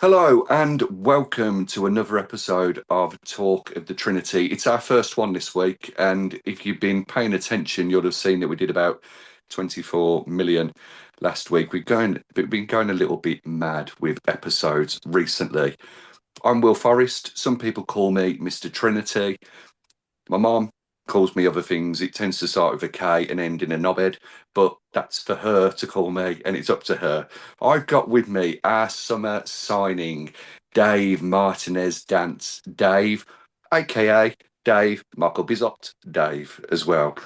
Hello and welcome to another episode of Talk of the Trinity. It's our first one this week, and if you've been paying attention, you'll have seen that we did about 24 million last week. We've been going a little bit mad with episodes recently. I'm Will Forrest. Some people call me Mr. Trinity. My mom calls me other things. It tends to start with a K and end in a knobhead, but that's for her to call me, and it's up to her. I've got with me our summer signing, Dave Martinez Dance. Dave, aka Dave Michael Bizot, Dave as well.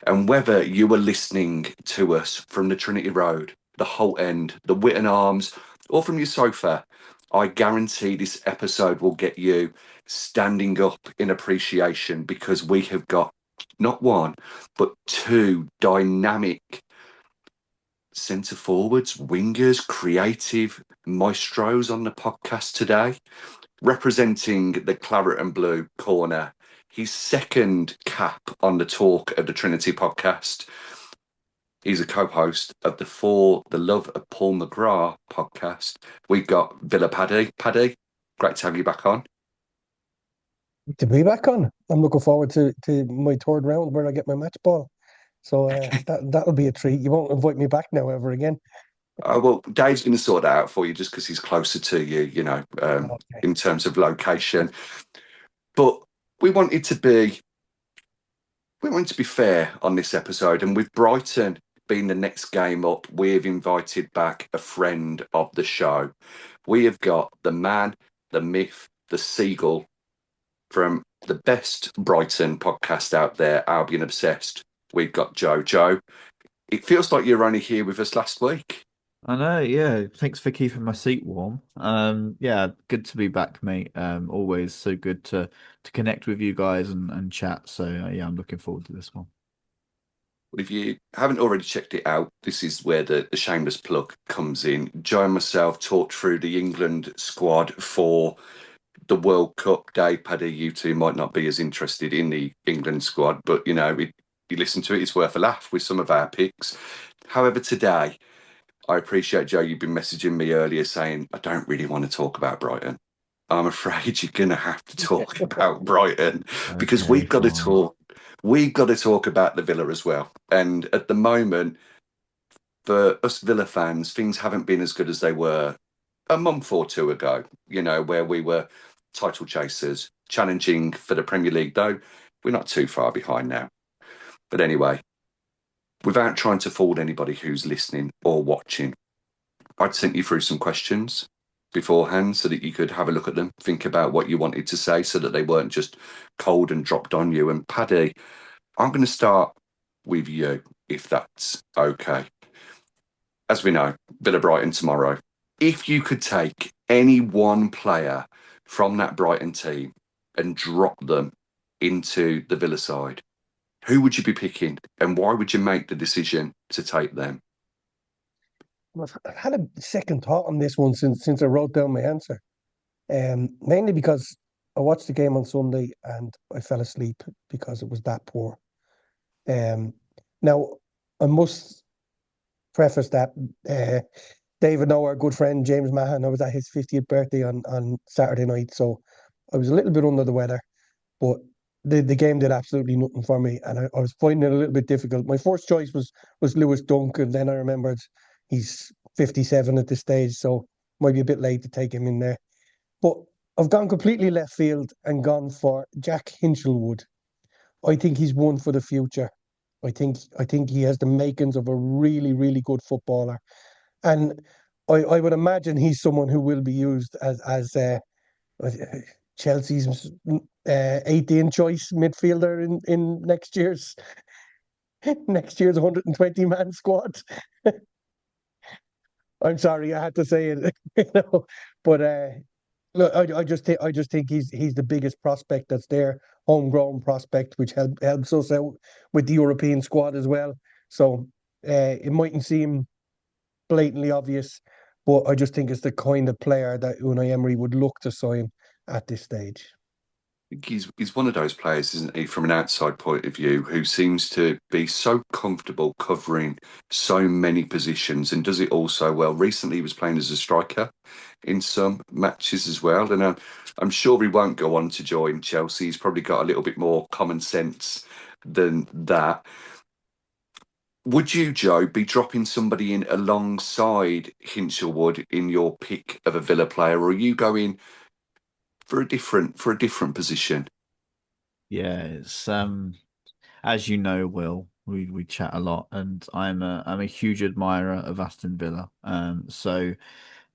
And whether you were listening to us from the Trinity Road, the Holt End, the Witten Arms, or from your sofa, I guarantee this episode will get you standing up in appreciation because we have got not one, but two dynamic centre forwards, wingers, creative maestros on the podcast today, representing the Claret and Blue corner. His second cap on the Talk of the Trinity podcast. He's a co-host of the Love of Paul McGrath podcast. We've got Villa Paddy. Paddy, great to have you back on. To be back on. I'm looking forward to my third round where I get my match ball. So that'll be a treat. You won't invite me back now ever again. Well, Dave's going to sort that out for you just because he's closer to you, Okay. in terms of location. But we wanted to be we wanted to be fair on this episode, and with Brighton being the next game up, we have invited back a friend of the show. We have got the man, the myth, the seagull from the best Brighton podcast out there, Albion Obsessed. We've got Joe. Joe, it feels like you were only here with us last week. I know, yeah. Thanks for keeping my seat warm. Yeah, good to be back, mate. Always so good to connect with you guys and chat. So yeah, I'm looking forward to this one. Well, if you haven't already checked it out, this is where the shameless plug comes in. Joe and myself talked through the England squad for the World Cup. Dave, Paddy, you two might not be as interested in the England squad, but you listen to it, it's worth a laugh with some of our picks. However, today, I appreciate, Joe, you've been messaging me earlier saying, I don't really want to talk about Brighton. I'm afraid you're going to have to talk about Brighton because Okay, fine. we've got to talk about the Villa as well. And at the moment, for us Villa fans, things haven't been as good as they were a month or two ago, where we were title chasers, challenging for the Premier League, though we're not too far behind now. But anyway, without trying to fool anybody who's listening or watching, I'd sent you through some questions beforehand so that you could have a look at them, think about what you wanted to say so that they weren't just cold and dropped on you. And Paddy, I'm going to start with you, if that's okay. As we know, Villa Brighton tomorrow. If you could take any one player from that Brighton team and drop them into the Villa side, who would you be picking and why would you make the decision to take them? I've had a second thought on this one since I wrote down my answer. Mainly because I watched the game on Sunday and I fell asleep because it was that poor. Um, Now I must preface that David, our good friend James Mahan, I was at his 50th birthday on Saturday night, so I was a little bit under the weather, but the game did absolutely nothing for me, and I was finding it a little bit difficult. My first choice was Lewis Dunk, and then I remembered he's 57 at this stage, so might be a bit late to take him in there. But I've gone completely left field and gone for Jack Hinchelwood. I think he's one for the future. I think he has the makings of a really, really good footballer. And I would imagine he's someone who will be used as Chelsea's 18th choice midfielder in next year's next year's 120 man squad. I'm sorry, I had to say it, But look, I just think he's the biggest prospect that's there, homegrown prospect, which helps us out with the European squad as well. So it mightn't seem blatantly obvious, but I just think it's the kind of player that Unai Emery would look to sign at this stage. He's one of those players, isn't he, from an outside point of view, who seems to be so comfortable covering so many positions and does it all so well. Recently, he was playing as a striker in some matches as well, and I'm sure he won't go on to join Chelsea. He's probably got a little bit more common sense than that. Would you, Joe, be dropping somebody in alongside Hinchelwood in your pick of a Villa player, or are you going for a different position? Yeah, it's as you know, Will, we chat a lot, and I'm a huge admirer of Aston Villa. So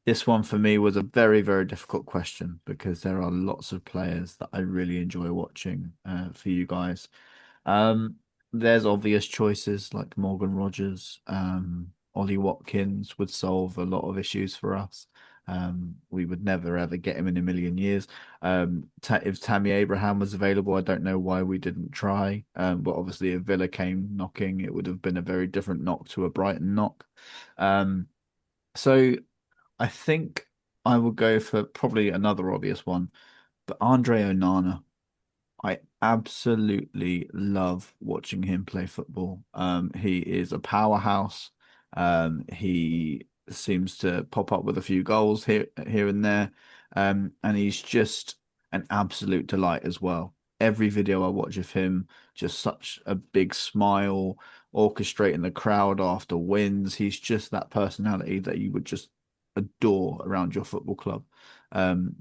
this one for me was a very, very difficult question because there are lots of players that I really enjoy watching for you guys. Um, there's obvious choices like Morgan Rogers, Ollie Watkins would solve a lot of issues for us. We would never ever get him in a million years. If Tammy Abraham was available, I don't know why we didn't try. But obviously, if Villa came knocking, it would have been a very different knock to a Brighton knock. Um, so I think I will go for probably another obvious one, but Andre Onana. I absolutely love watching him play football. He is a powerhouse. He seems to pop up with a few goals here and there. And he's just an absolute delight as well. Every video I watch of him, just such a big smile, orchestrating the crowd after wins. He's just that personality that you would just adore around your football club.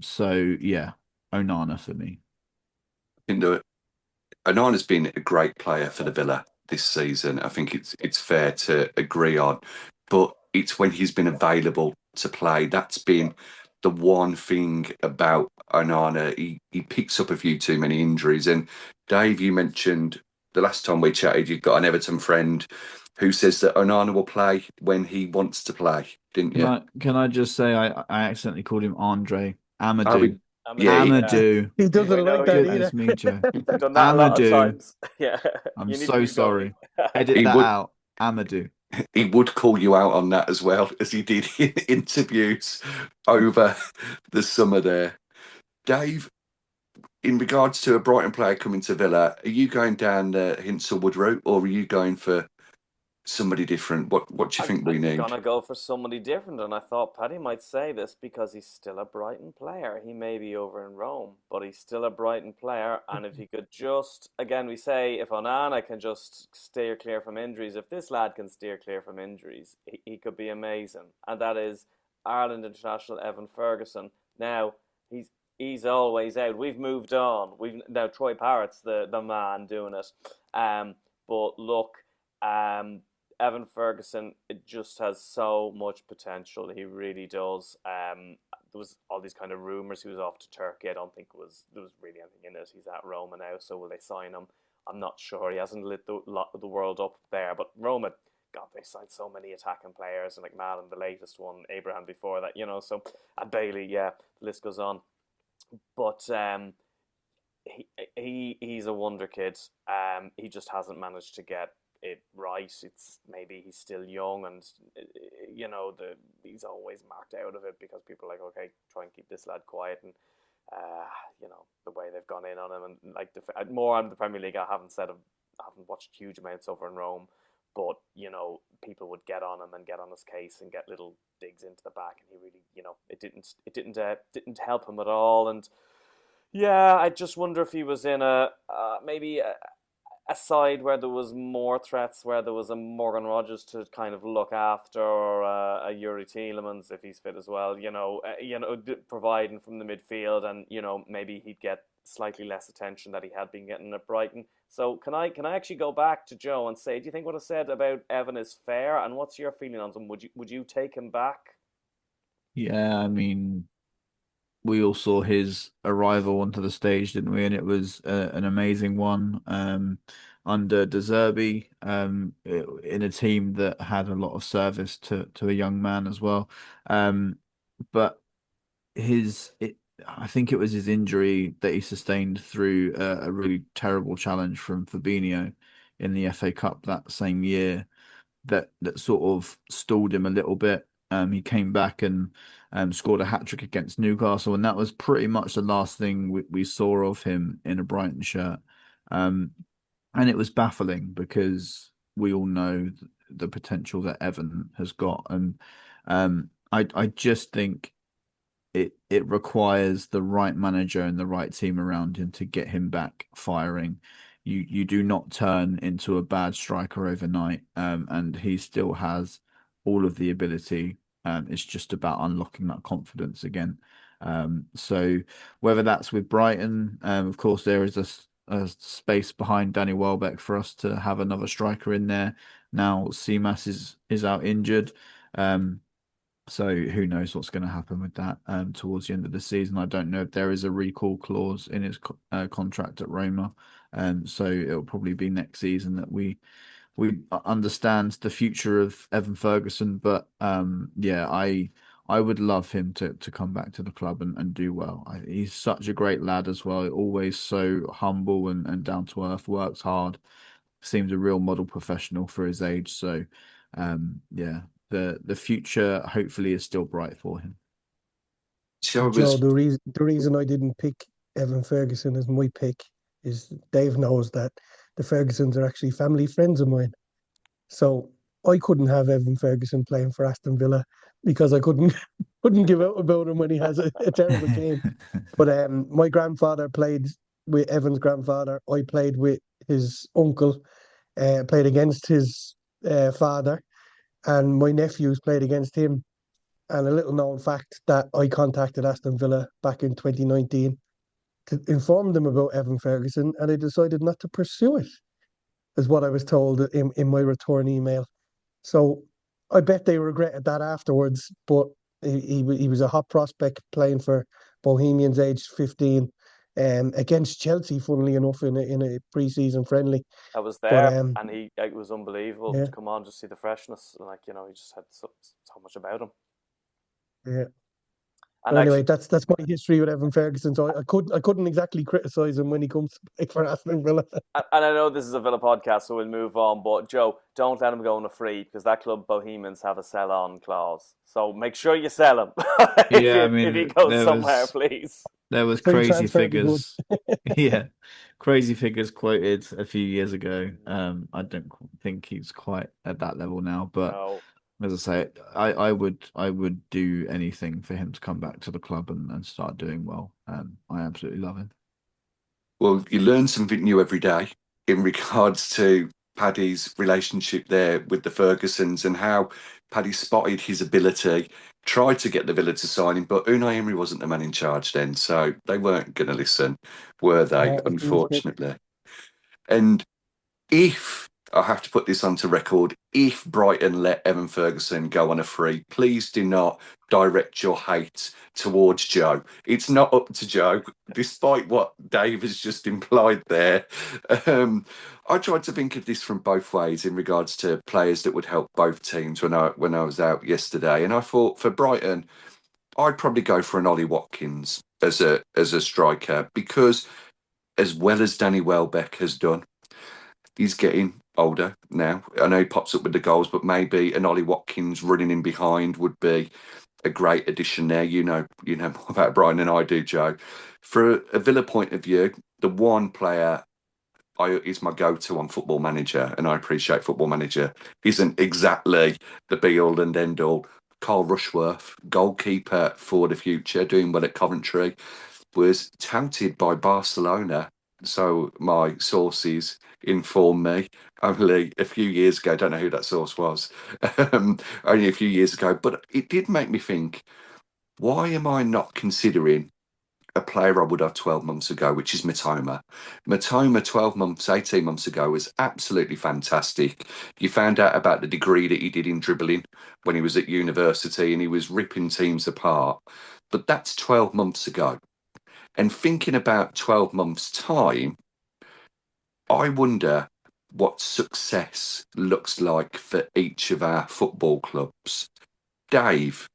So yeah, Onana for me. In the Onana's been a great player for the Villa this season. I think it's fair to agree on, but it's when he's been available to play that's been the one thing about Onana. He picks up a few too many injuries. And Dave, you mentioned the last time we chatted, you've got an Everton friend who says that Onana will play when he wants to play, didn't Can you? I just say I accidentally called him Andre Oh, Amadou. yeah, Amadou, yeah. Amadou. He We doesn't know like that you. either. Goodness me, Joe. You've done that a lot of Amadou. times. Yeah. I'm You need to so keep going. sorry. Edit he that would out. Amadou. he would call you out on that as well, as he did in interviews over the summer there. Dave, in regards to a Brighton player coming to Villa, are you going down the Hinchelwood route or are you going for somebody different? What do you think we I'm need? gonna go for somebody different, and I thought Paddy might say this because he's still a Brighton player. He may be over in Rome, but he's still a Brighton player. And if he could just, again, we say if Onana can just steer clear from injuries, if this lad can steer clear from injuries, he could be amazing. And that is Ireland international Evan Ferguson. Now he's always out. We've moved on. We've now Troy Parrott's the man doing it. But look, Evan Ferguson, it just has so much potential. He really does. There was all these kind of rumors he was off to Turkey. I don't think there was really anything in it. He's at Roma now, so will they sign him? I'm not sure. He hasn't lit the world up there, but Roma, God, they signed so many attacking players, and like Malin, the latest one, Abraham before that, So and Bailey, yeah, the list goes on. But he's a wonder kid. He just hasn't managed to get it right. It's maybe he's still young, and he's always marked out of it because people are like, okay, try and keep this lad quiet, and the way they've gone in on him, and like more on the Premier League. I haven't watched huge amounts over in Rome, but people would get on him and get on his case and get little digs into the back, and he really, it didn't help him at all, and yeah, I just wonder if he was in maybe a side where there was more threats, where there was a Morgan Rogers to kind of look after, or a Yuri Tielemans if he's fit as well. Providing from the midfield, and maybe he'd get slightly less attention that he had been getting at Brighton. So can I actually go back to Joe and say, do you think what I said about Evan is fair? And what's your feeling on him? Would you take him back? Yeah, I mean, we all saw his arrival onto the stage, didn't we? And it was an amazing one under De Zerbi, in a team that had a lot of service to a young man as well. But I think it was his injury that he sustained through a really terrible challenge from Fabinho in the FA Cup that same year that sort of stalled him a little bit. He came back and scored a hat-trick against Newcastle, and that was pretty much the last thing we saw of him in a Brighton shirt. And it was baffling because we all know the potential that Evan has got. And I just think it requires the right manager and the right team around him to get him back firing. You do not turn into a bad striker overnight, and he still has all of the ability. It's just about unlocking that confidence again. So whether that's with Brighton, of course, there is a space behind Danny Welbeck for us to have another striker in there. Now Seamas is out injured. So who knows what's going to happen with that towards the end of the season. I don't know if there is a recall clause in his contract at Roma. So it'll probably be next season that we understand the future of Evan Ferguson. But yeah, I would love him to come back to the club and do well. He's such a great lad as well. Always so humble and down to earth, works hard, seems a real model professional for his age. So yeah, the future hopefully is still bright for him. So it Joe, was, the reason I didn't pick Evan Ferguson as my pick is Dave knows that the Fergusons are actually family friends of mine. So I couldn't have Evan Ferguson playing for Aston Villa because I couldn't couldn't give out about him when he has a terrible game. But my grandfather played with Evan's grandfather. I played with his uncle, played against his father, and my nephews played against him. And a little known fact that I contacted Aston Villa back in 2019 to inform them about Evan Ferguson, and they decided not to pursue it, is what I was told in my return email. So I bet they regretted that afterwards, but he was a hot prospect playing for Bohemians aged 15 against Chelsea, funnily enough, in a pre-season friendly. I was But there, and it was unbelievable yeah, to come on, just see the freshness. Like, he just had so much about him. yeah. And But anyway, actually, that's my history with Evan Ferguson. So I couldn't exactly criticise him when he comes to play for Aston Villa. and I know this is a Villa podcast, so we'll move on. But Joe, don't let him go on a free, because that club Bohemians have a sell-on clause. So make sure you sell him Yeah, I if he mean goes somewhere, please. there was Free crazy transfer would be good. figures. Yeah, crazy figures quoted a few years ago. I don't think he's quite at that level now, but No. as I say, I would do anything for him to come back to the club and start doing well. I absolutely love him. well, you learn something new every day in regards to Paddy's relationship there with the Fergusons and how Paddy spotted his ability, tried to get the Villa to sign him, but Unai Emery wasn't the man in charge then, so they weren't going to listen, were they? No, I think it's good. Unfortunately. And if I have to put this onto record, if Brighton let Evan Ferguson go on a free, please do not direct your hate towards Joe. It's not up to Joe, despite what Dave has just implied there. I tried to think of this from both ways in regards to players that would help both teams when I was out yesterday, and I thought for Brighton, I'd probably go for an Ollie Watkins as a striker because, as well as Danny Welbeck has done, he's getting older now. I know he pops up with the goals, but maybe an Ollie Watkins running in behind would be a great addition there. You know more about Brian than I do, Joe. For a Villa point of view, the one player is my go-to on Football Manager, and I appreciate Football Manager isn't exactly the be-all and end-all. Carl Rushworth, goalkeeper for the future, doing well at Coventry, was touted by Barcelona. So my sources inform me only a few years ago. Don't know who that source was. Only a few years ago, but it did make me think: why am I not considering a player I would have 12 months ago, which is Matoma? Matoma 12 months, 18 months ago was absolutely fantastic. You found out about the degree that he did in dribbling when he was at university and he was ripping teams apart. But that's 12 months ago. And thinking about 12 months' time, I wonder what success looks like for each of our football clubs. Dave,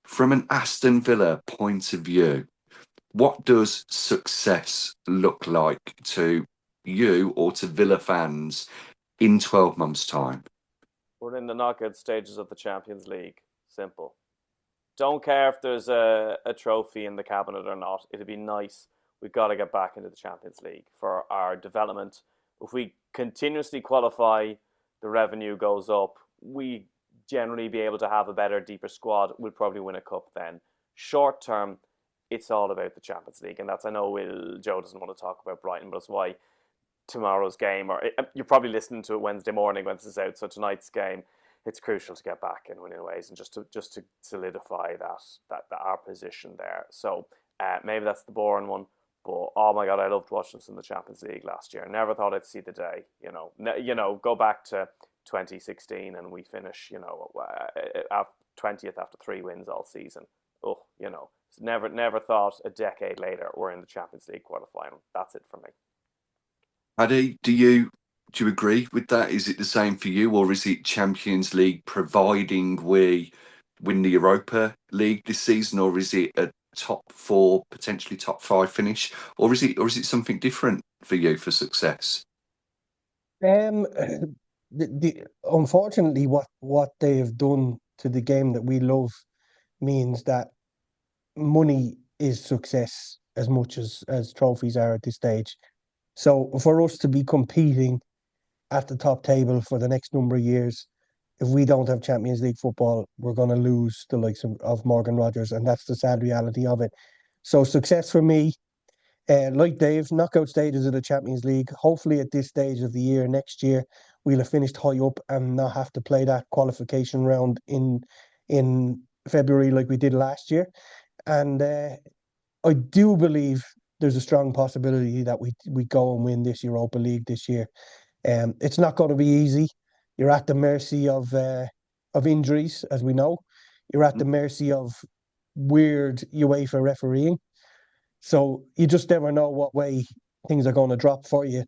from an Aston Villa point of view, what does success look like to you or to Villa fans in 12 months' time? We're in the knockout stages of the Champions League. Simple. Don't care if there's a trophy in the cabinet or not. It'd be nice. We've got to get back into the Champions League for our development. If we continuously qualify, the revenue goes up. We generally be able to have a better, deeper squad. We'll probably win a cup then. Short term, it's all about the Champions League, and that's, I know Joe doesn't want to talk about Brighton, but that's why tomorrow's game, or you're probably listening to it Wednesday morning when this is out. So tonight's game, it's crucial to get back in winning ways and just to solidify that our position there. So maybe that's the boring one, but oh my god, I loved watching us in the Champions League last year. Never thought I'd see the day. Go back to 2016 and we finish 20th after 3 wins all season. Oh, never thought a decade later we're in the Champions League quarterfinal. That's it for me. Paddy, do you agree with that? Is it the same for you, or is it Champions League providing we win the Europa League this season, or is it a top 4, potentially top 5 finish, or is it something different for you for success? Unfortunately, what they have done to the game that we love means that money is success as much as trophies are at this stage. So for us to be competing at the top table for the next number of years, if we don't have Champions League football, we're going to lose the likes of Morgan Rogers, and that's the sad reality of it. So success for me, like Dave, knockout stages of the Champions League. Hopefully at this stage of the year, next year, we'll have finished high up and not have to play that qualification round in February like we did last year. And I do believe there's a strong possibility that we go and win this Europa League this year. It's not going to be easy. You're at the mercy of injuries, as we know. You're at the mercy of weird UEFA refereeing. So you just never know what way things are going to drop for you.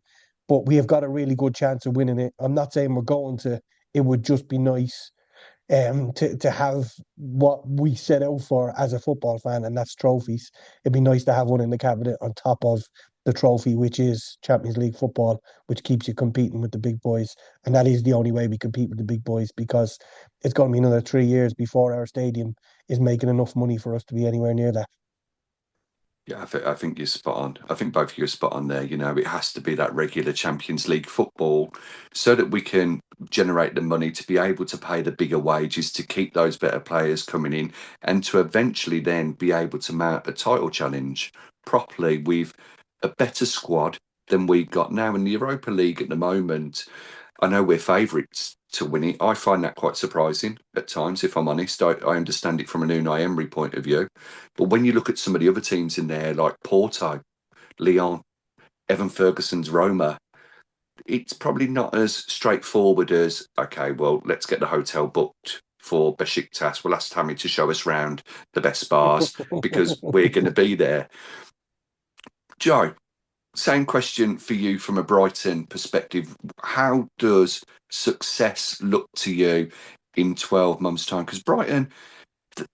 But we have got a really good chance of winning it. I'm not saying we're going to. It would just be nice to have what we set out for as a football fan, and that's trophies. It'd be nice to have one in the cabinet on top of the trophy, which is Champions League football, which keeps you competing with the big boys. And that is the only way we compete with the big boys, because it's going to be another 3 years before our stadium is making enough money for us to be anywhere near that. Yeah, I think you're spot on. I think both of you are spot on there. It has to be that regular Champions League football so that we can generate the money to be able to pay the bigger wages, to keep those better players coming in, and to eventually then be able to mount a title challenge properly with a better squad than we've got now in the Europa League at the moment. I know we're favourites to win it. I find that quite surprising at times, if I'm honest. I understand it from an Unai Emery point of view. But when you look at some of the other teams in there, like Porto, Lyon, Evan Ferguson's Roma, it's probably not as straightforward as, okay, well, let's get the hotel booked for Besiktas. We'll ask Tammy to show us round the best bars because we're going to be there. Joe, same question for you from a Brighton perspective. How does success look to you in 12 months' time? Because Brighton,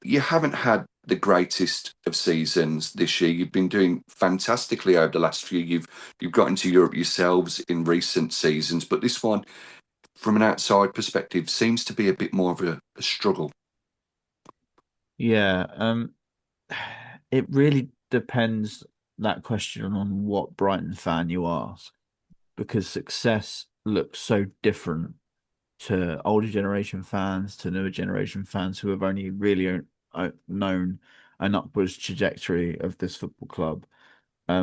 you haven't had the greatest of seasons this year. You've been doing fantastically over the last few. You've got into Europe yourselves in recent seasons, but this one, from an outside perspective, seems to be a bit more of a struggle. Yeah, it really depends, that question, on what Brighton fan you ask, because success looks so different to older generation fans, to newer generation fans who have only really known an upwards trajectory of this football club,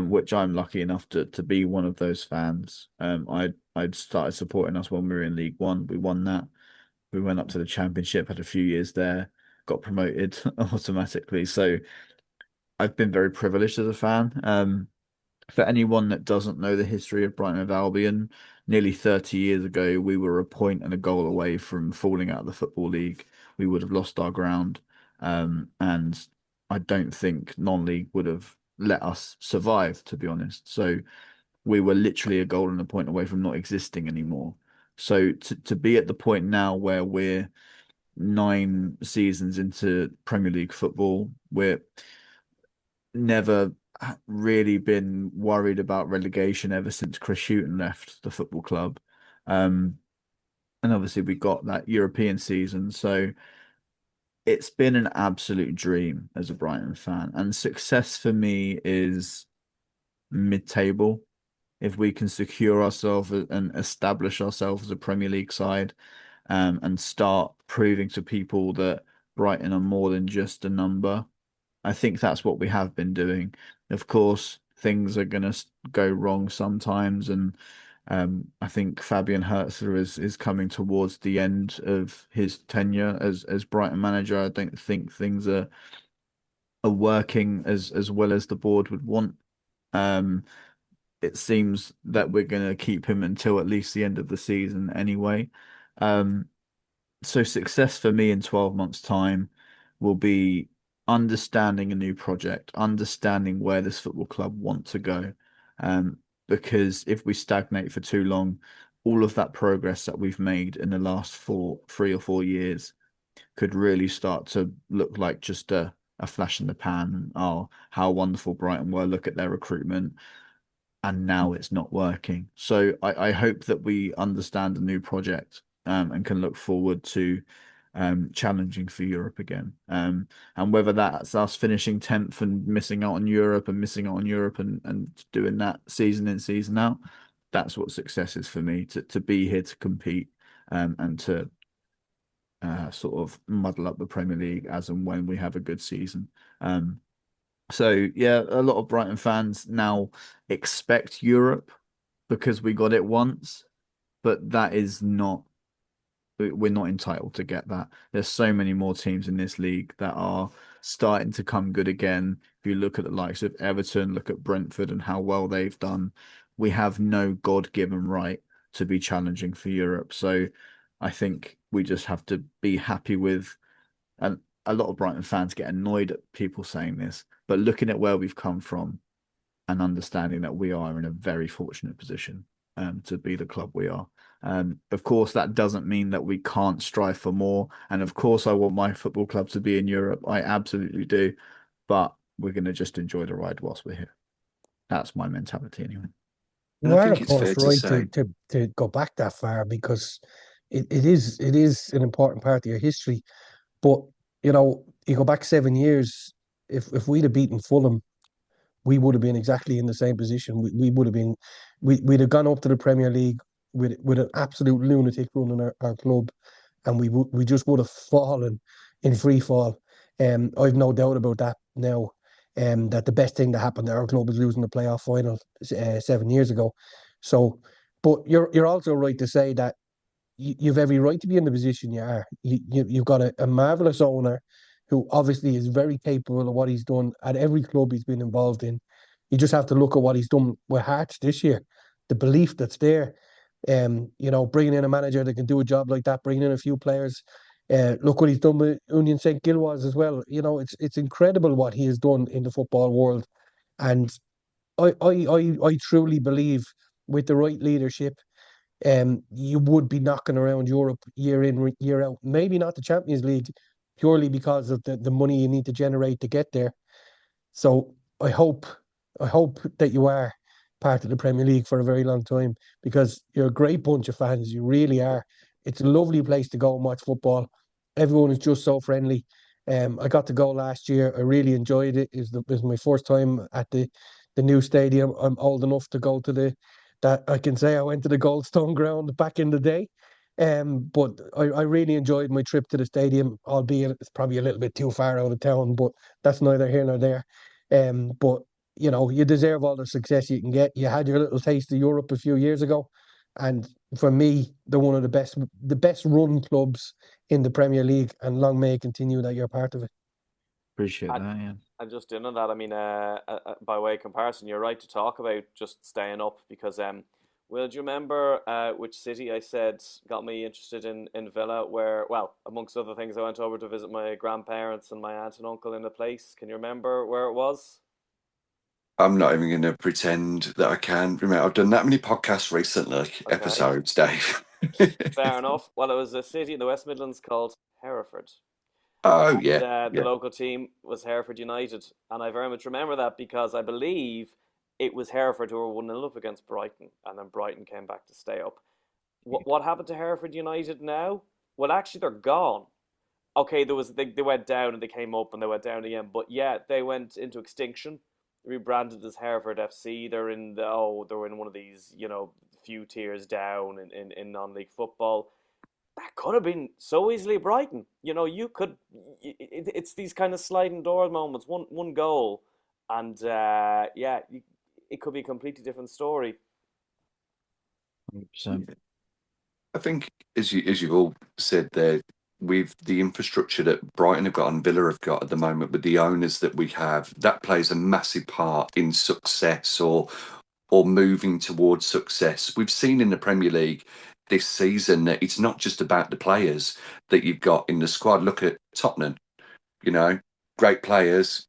which I'm lucky enough to be one of those fans. I'd started supporting us when we were in League One. We won that. We went up to the Championship, had a few years there, got promoted automatically. So I've been very privileged as a fan. For anyone that doesn't know the history of Brighton Hove Albion, nearly 30 years ago, we were a point and a goal away from falling out of the Football League. We would have lost our ground. And I don't think non-league would have let us survive, to be honest. So we were literally a goal and a point away from not existing anymore. So to be at the point now where we're 9 seasons into Premier League football, we're never really been worried about relegation ever since Chris Hughton left the football club. And obviously we got that European season. So it's been an absolute dream as a Brighton fan, and success for me is mid-table. If we can secure ourselves and establish ourselves as a Premier League side, and start proving to people that Brighton are more than just a number, I think that's what we have been doing. Of course, things are going to go wrong sometimes, and I think Fabian Hertzler is coming towards the end of his tenure as Brighton manager. I don't think things are working as well as the board would want. Um, it seems that we're going to keep him until at least the end of the season anyway. Um, so success for me in 12 months' time will be understanding a new project, understanding where this football club want to go. Because if we stagnate for too long, all of that progress that we've made in the last 3 or 4 years could really start to look like just a flash in the pan. Oh, how wonderful Brighton were. Look at their recruitment. And now it's not working. So I hope that we understand a new project, and can look forward to challenging for Europe again. And whether that's us finishing 10th and missing out on Europe and missing out on Europe and doing that season in, season out, that's what success is for me, to be here to compete, and to sort of muddle up the Premier League as and when we have a good season. So yeah, a lot of Brighton fans now expect Europe because we got it once, but that is not, we're not entitled to get that. There's so many more teams in this league that are starting to come good again. If you look at the likes of Everton, look at Brentford and how well they've done, we have no God-given right to be challenging for Europe. So I think we just have to be happy with, and a lot of Brighton fans get annoyed at people saying this, but looking at where we've come from and understanding that we are in a very fortunate position, to be the club we are. Of course, that doesn't mean that we can't strive for more. And of course, I want my football club to be in Europe. I absolutely do. But we're going to just enjoy the ride whilst we're here. That's my mentality anyway. And You I are, think of it's fair course, to right say, to go back that far because it is an important part of your history. But you go back 7 years. If we'd have beaten Fulham, we would have been exactly in the same position. We would have been, we'd have gone up to the Premier League with an absolute lunatic running our club, and we just would have fallen in free fall. I've no doubt about that now. That the best thing that happened to our club is losing the playoff final 7 years ago. So, but you're also right to say that you've every right to be in the position you are. You've got a marvelous owner who obviously is very capable of what he's done at every club he's been involved in. You just have to look at what he's done with Hearts this year, the belief that's there. Bringing in a manager that can do a job like that, bringing in a few players. Look what he's done with Union St. Gilwas as well. It's incredible what he has done in the football world, and I truly believe with the right leadership, you would be knocking around Europe year in, year out. Maybe not the Champions League, purely because of the money you need to generate to get there. So I hope that you are part of the Premier League for a very long time because you're a great bunch of fans. You really are. It's a lovely place to go and watch football. Everyone is just so friendly. I got to go last year. I really enjoyed it. It was my first time at the new stadium. I'm old enough to go to that I can say I went to the Goldstone ground back in the day. But I really enjoyed my trip to the stadium, albeit it's probably a little bit too far out of town, but that's neither here nor there. But you deserve all the success you can get. You had your little taste of Europe a few years ago, and for me, they're one of the best run clubs in the Premier League, and long may it continue that you're part of it. Appreciate And, that, yeah. and just in on that, I mean, by way of comparison, you're right to talk about just staying up because, Will, do you remember which city I said got me interested in Villa? Where, well, amongst other things, I went over to visit my grandparents and my aunt and uncle in a place. Can you remember where it was? I'm not even going to pretend that I can remember. I've done that many podcasts recently, Okay, episodes, Dave. fair enough. Well, it was a city in the West Midlands called Hereford. Oh, And yeah, the yeah. local team was Hereford United. And I very much remember that because I believe it was Hereford who were 1-0 up against Brighton. And then Brighton came back to stay up. What happened to Hereford United now? Well, actually, they're gone. okay, they went down and they came up and they went down again, but yeah, they went into extinction, rebranded as Hereford FC. They're in one of these, few tiers down in non-league football. That could have been so easily Brighton. You could. It's these kind of sliding door moments. One goal, and it could be a completely different story. 100%. I think, as you've all said there, with the infrastructure that Brighton have got and Villa have got at the moment, with the owners that we have, that plays a massive part in success or moving towards success. We've seen in the Premier League this season that it's not just about the players that you've got in the squad. Look at Tottenham, great players,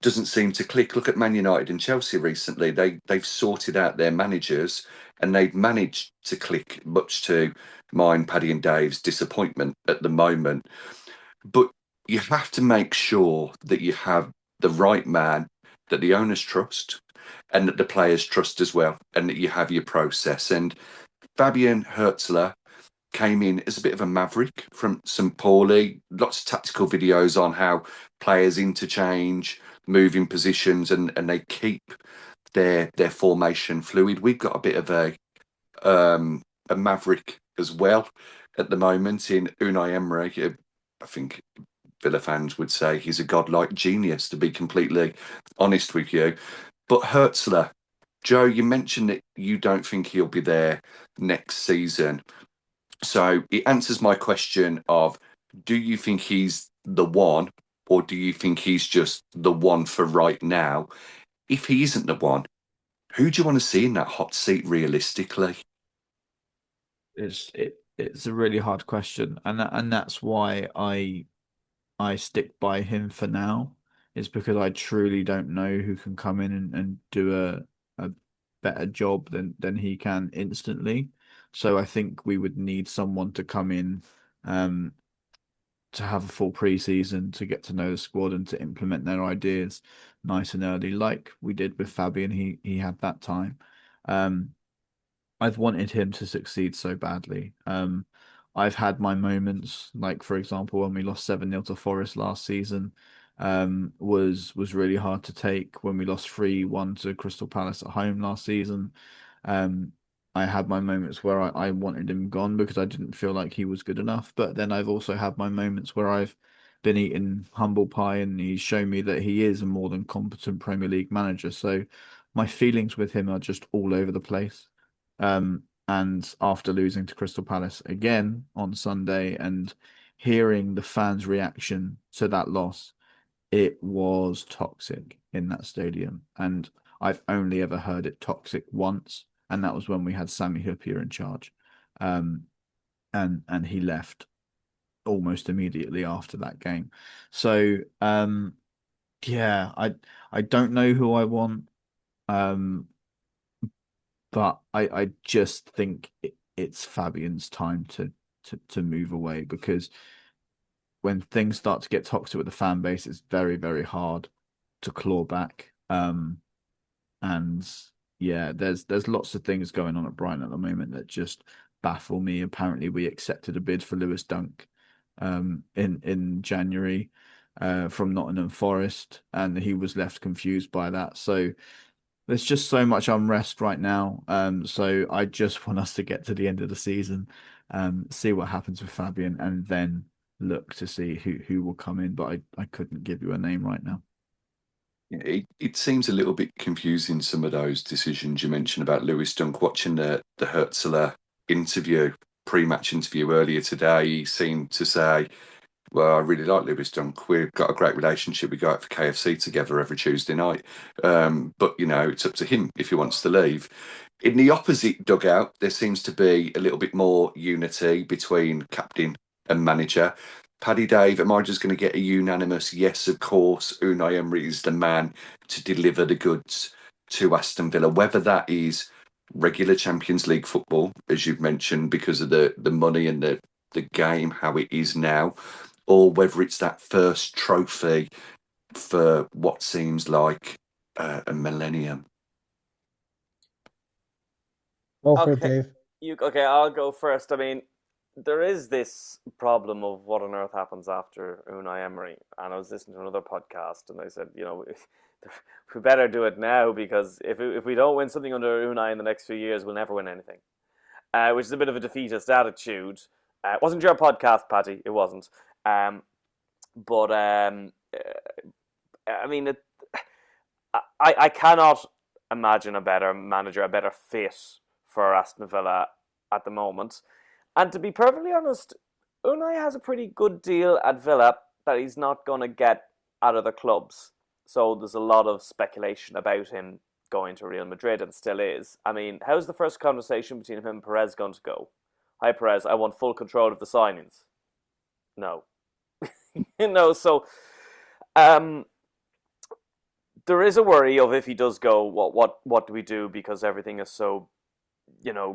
doesn't seem to click. Look at Man United and Chelsea recently. They've sorted out their managers and they've managed to click, much to mine, Paddy and Dave's disappointment at the moment. But you have to make sure that you have the right man that the owners trust and that the players trust as well, and that you have your process. And Fabian Hertzler came in as a bit of a maverick from St. Pauli. Lots of tactical videos on how players interchange, move in positions, and they keep their formation fluid. We've got a bit of a maverick as well at the moment in Unai Emery. I think Villa fans would say he's a godlike genius, to be completely honest with you. But Hertzler, Joe, you mentioned that you don't think he'll be there next season. So it answers my question of, do you think he's the one, or do you think he's just the one for right now? If he isn't the one, who do you want to see in that hot seat realistically? It's a really hard question, and that's why I stick by him for now, is because I truly don't know who can come in and do a better job than he can instantly. So I think we would need someone to come in to have a full pre-season, to get to know the squad and to implement their ideas nice and early, like we did with Fabian. He had that time. I've wanted him to succeed so badly. I've had my moments, like for example, when we lost 7-0 to Forest last season, was really hard to take. When we lost 3-1 to Crystal Palace at home last season, um, I had my moments where I wanted him gone because I didn't feel like he was good enough. But then I've also had my moments where I've been eating humble pie and he's shown me that he is a more than competent Premier League manager. So my feelings with him are just all over the place. And after losing to Crystal Palace again on Sunday and hearing the fans' reaction to that loss, it was toxic in that stadium. And I've only ever heard it toxic once, and that was when we had Sami Hyypiä in charge. And he left almost immediately after that game. So yeah, I don't know who I want. But I just think it's Fabian's time to move away, because when things start to get toxic with the fan base, it's very, very hard to claw back. And yeah, there's lots of things going on at Brighton at the moment that just baffle me. Apparently, we accepted a bid for Lewis Dunk in January from Nottingham Forest, and he was left confused by that. So there's just so much unrest right now. So I just want us to get to the end of the season, see what happens with Fabian, and then look to see who will come in. But I couldn't give you a name right now. It seems a little bit confusing, some of those decisions you mentioned about Lewis Dunk. Watching the Hertzler interview, pre-match interview earlier today, he seemed to say, well, I really like Lewis Dunk. We've got a great relationship. We go out for KFC together every Tuesday night. But, it's up to him if he wants to leave. In the opposite dugout, there seems to be a little bit more unity between captain and manager. Paddy, Dave, am I just going to get a unanimous yes, of course, Unai Emery is the man to deliver the goods to Aston Villa, whether that is regular Champions League football, as you've mentioned, because of the money and the game, how it is now, or whether it's that first trophy for what seems like a millennium. Go for it, Okay, Dave. okay, I'll go first. I mean, there is this problem of what on earth happens after Unai Emery. And I was listening to another podcast, and they said, we better do it now, because if we don't win something under Unai in the next few years, we'll never win anything. Which is a bit of a defeatist attitude. It wasn't your podcast, Paddy. It wasn't. But I mean, I cannot imagine a better manager, a better fit for Aston Villa at the moment. And to be perfectly honest, Unai has a pretty good deal at Villa that he's not going to get out of the clubs. So there's a lot of speculation about him going to Real Madrid, and still is. I mean, how's the first conversation between him and Perez going to go? Hi, Perez, I want full control of the signings. No. So there is a worry of, if he does go, what do we do? Because everything is so,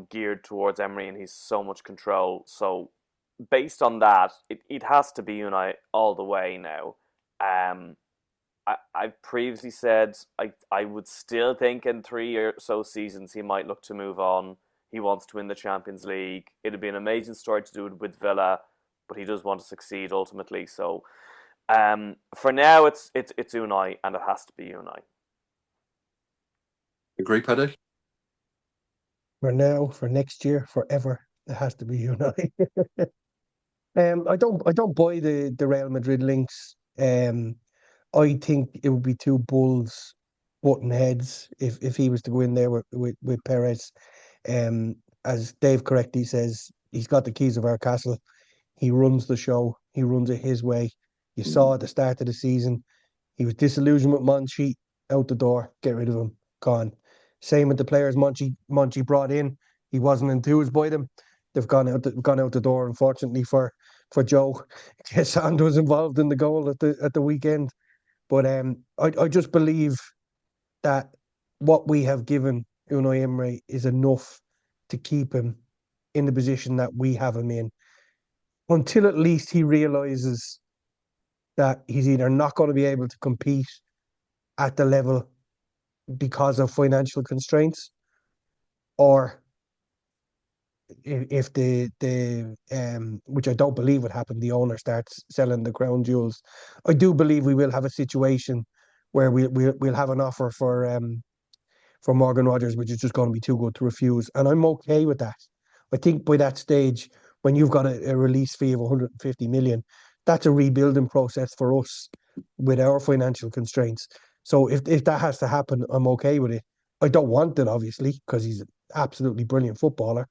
geared towards Emery, and he's so much control. So based on that, it has to be Unai all the way now. I've previously said I would still think in 3 or so seasons he might look to move on. He wants to win the Champions League. It'd be an amazing story to do it with Villa, but he does want to succeed ultimately. So for now, it's Unai, and it has to be Unai. Agree, Paddy? For now, for next year, forever, it has to be Unai. I don't buy the Real Madrid links. I think it would be two bulls butting heads if he was to go in there with Perez. As Dave correctly says, he's got the keys of our castle. He runs the show. He runs it his way. You saw at the start of the season, he was disillusioned with Monchi, out the door, get rid of him, gone. Same with the players Monchi brought in. He wasn't enthused by them. They've gone out the door, unfortunately for Joe. Sand was involved in the goal at the weekend. But I just believe that what we have given Unai Emery is enough to keep him in the position that we have him in, until at least he realises that he's either not going to be able to compete at the level because of financial constraints, or if the which I don't believe would happen, the owner starts selling the crown jewels. I do believe we will have a situation where we'll have an offer for Morgan Rogers, which is just going to be too good to refuse, and I'm okay with that. I think by that stage, when you've got a release fee of 150 million, that's a rebuilding process for us with our financial constraints. So if that has to happen, I'm okay with it. I don't want it, obviously, because he's an absolutely brilliant footballer.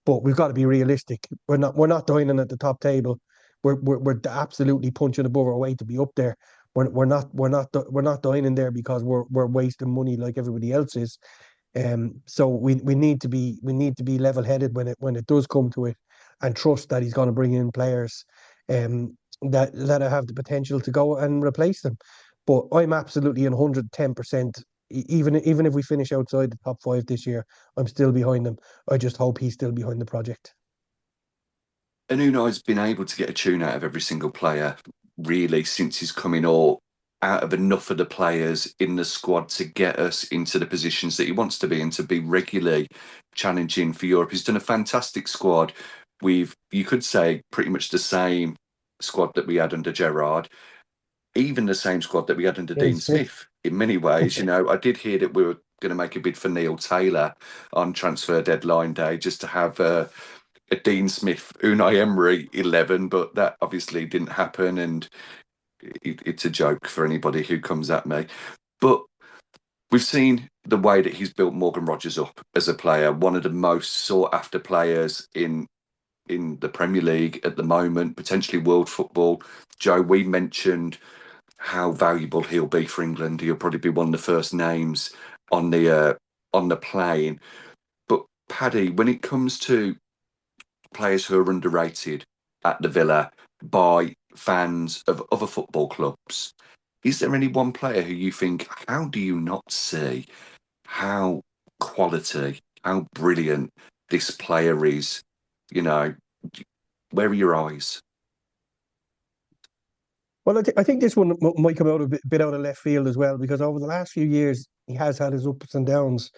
But we've got to be realistic. We're not dining at the top table. We're absolutely punching above our weight to be up there. We're not dining there because we're wasting money like everybody else is. So we need to be level headed when it does come to it, and trust that he's going to bring in players that have the potential to go and replace them. But I'm absolutely 110%. Even if we finish outside the top 5 this year, I'm still behind them. I just hope he's still behind the project. And Unai's been able to get a tune out of every single player, really, since he's coming, or out of enough of the players in the squad to get us into the positions that he wants to be in, to be regularly challenging for Europe. He's done a fantastic squad. You could say, pretty much the same squad that we had under Gerrard, even the same squad that we had under Dean Smith in many ways. I did hear that we were going to make a bid for Neil Taylor on transfer deadline day, just to have a Dean Smith, Unai Emery 11, but that obviously didn't happen, and it's a joke for anybody who comes at me. But we've seen the way that he's built Morgan Rogers up as a player, one of the most sought after players in the Premier League at the moment, potentially world football. Joe, we mentioned how valuable he'll be for England. He'll probably be one of the first names on the plane. But Paddy, when it comes to players who are underrated at the Villa by fans of other football clubs, is there any one player who you think, how do you not see how quality, how brilliant this player is? Where are your eyes? Well, I think this one might come out a bit out of left field as well, because over the last few years he has had his ups and downs,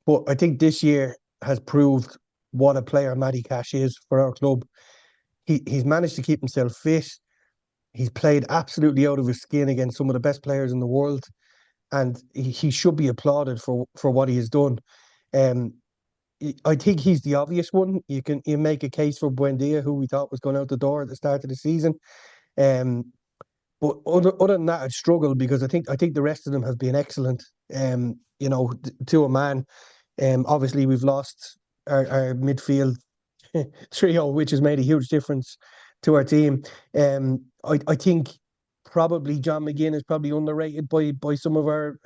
but I think this year has proved what a player Matty Cash is for our club. he's managed to keep himself fit. He's played absolutely out of his skin against some of the best players in the world, and he should be applauded for what he has done. Um, I think he's the obvious one. You make a case for Buendia, who we thought was going out the door at the start of the season. Um, but other than that, I'd struggle because I think the rest of them have been excellent. To a man. Obviously, we've lost our midfield trio, which has made a huge difference to our team. I think probably John McGinn is probably underrated by some of our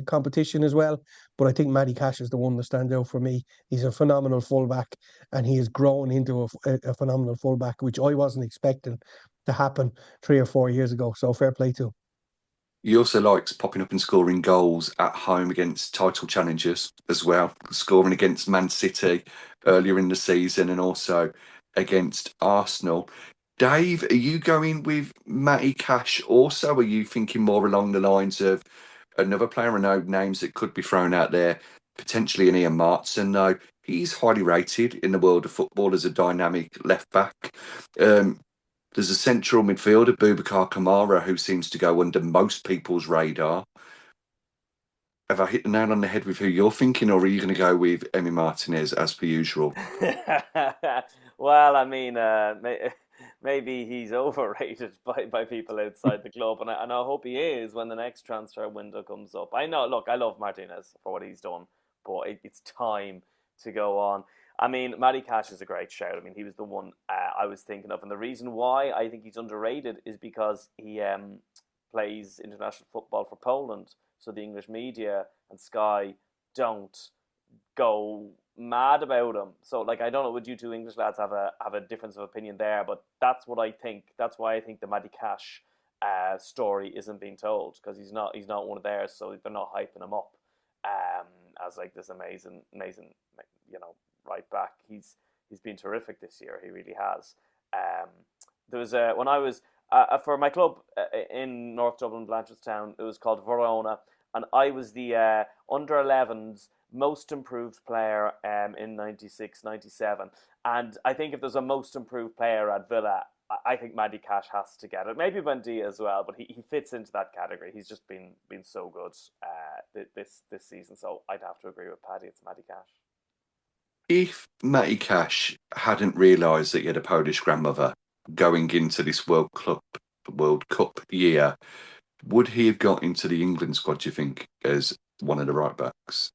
competition as well. But I think Matty Cash is the one that stands out for me. He's a phenomenal fullback, and he has grown into a phenomenal fullback, which I wasn't expecting to happen 3 or 4 years ago. So fair play to him. He also likes popping up and scoring goals at home against title challengers as well, scoring against Man City earlier in the season and also against Arsenal. Dave, are you going with Matty Cash also? Are you thinking more along the lines of another player? I know names that could be thrown out there, potentially an Ian Martson. No, he's highly rated in the world of football as a dynamic left back. There's a central midfielder, Boubacar Kamara, who seems to go under most people's radar. Have I hit the nail on the head with who you're thinking, or are you going to go with Emi Martinez as per usual? Well, I mean, maybe he's overrated by people outside the club, and I hope he is when the next transfer window comes up. I know, look, I love Martinez for what he's done, but it's time to go on. I mean, Matty Cash is a great shout. I mean, he was the one I was thinking of, and the reason why I think he's underrated is because he plays international football for Poland, so the English media and Sky don't go mad about him. So, like, I don't know, would you two English lads have a difference of opinion there? But that's what I think. That's why I think the Matty Cash story isn't being told, because he's not one of theirs, so they're not hyping him up as like this amazing right back. He's been terrific this year. He really has. There was when I was for my club in North Dublin, Blanchardstown. It was called Verona, and I was the under 11s most improved player in 96, 97. And I think if there's a most improved player at Villa, I think Matty Cash has to get it. Maybe Buendia as well, but he fits into that category. He's just been so good this season. So I'd have to agree with Paddy. It's Matty Cash. If Matty Cash hadn't realised that he had a Polish grandmother going into this World Cup year, would he have got into the England squad, do you think, as one of the right backs?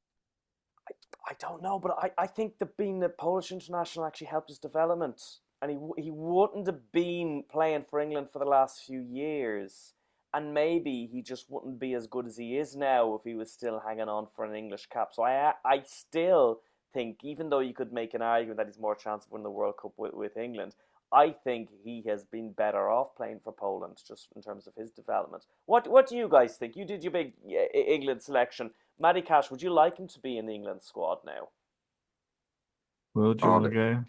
I don't know, but I think that being the Polish international actually helped his development. And he wouldn't have been playing for England for the last few years. And maybe he just wouldn't be as good as he is now if he was still hanging on for an English cap. So I still think, even though you could make an argument that he's more chance of winning the World Cup with England, I think he has been better off playing for Poland, just in terms of his development. What do you guys think? You did your big England selection. Matty Cash, would you like him to be in the England squad now? Will, do you want to go?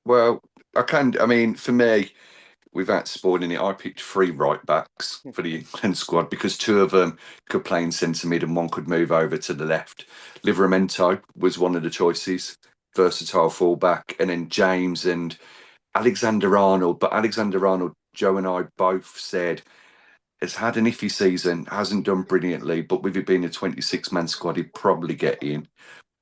Well, I can. I mean, for me, without spoiling it, I picked 3 right backs for the England squad because 2 of them could play in centre mid and 1 could move over to the left. Livramento was one of the choices, versatile fullback, and then James and Alexander Arnold. But Alexander Arnold, Joe and I both said, has had an iffy season, hasn't done brilliantly, but with it being a 26-man squad, he'd probably get in.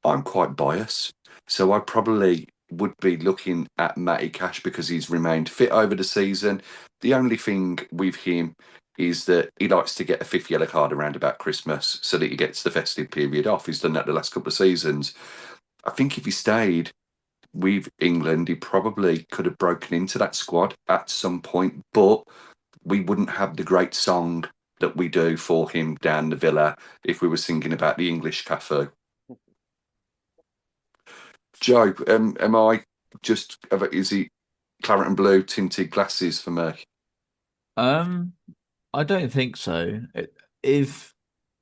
I'm quite biased, so I probably would be looking at Matty Cash because he's remained fit over the season. The only thing with him is that he likes to get a 5th yellow card around about Christmas so that he gets the festive period off. He's done that the last couple of seasons. I think if he stayed with England, he probably could have broken into that squad at some point, but we wouldn't have the great song that we do for him down the Villa if we were singing about the English cafe. Joe, am I just, is he claret and blue tinted glasses for me? I don't think so. If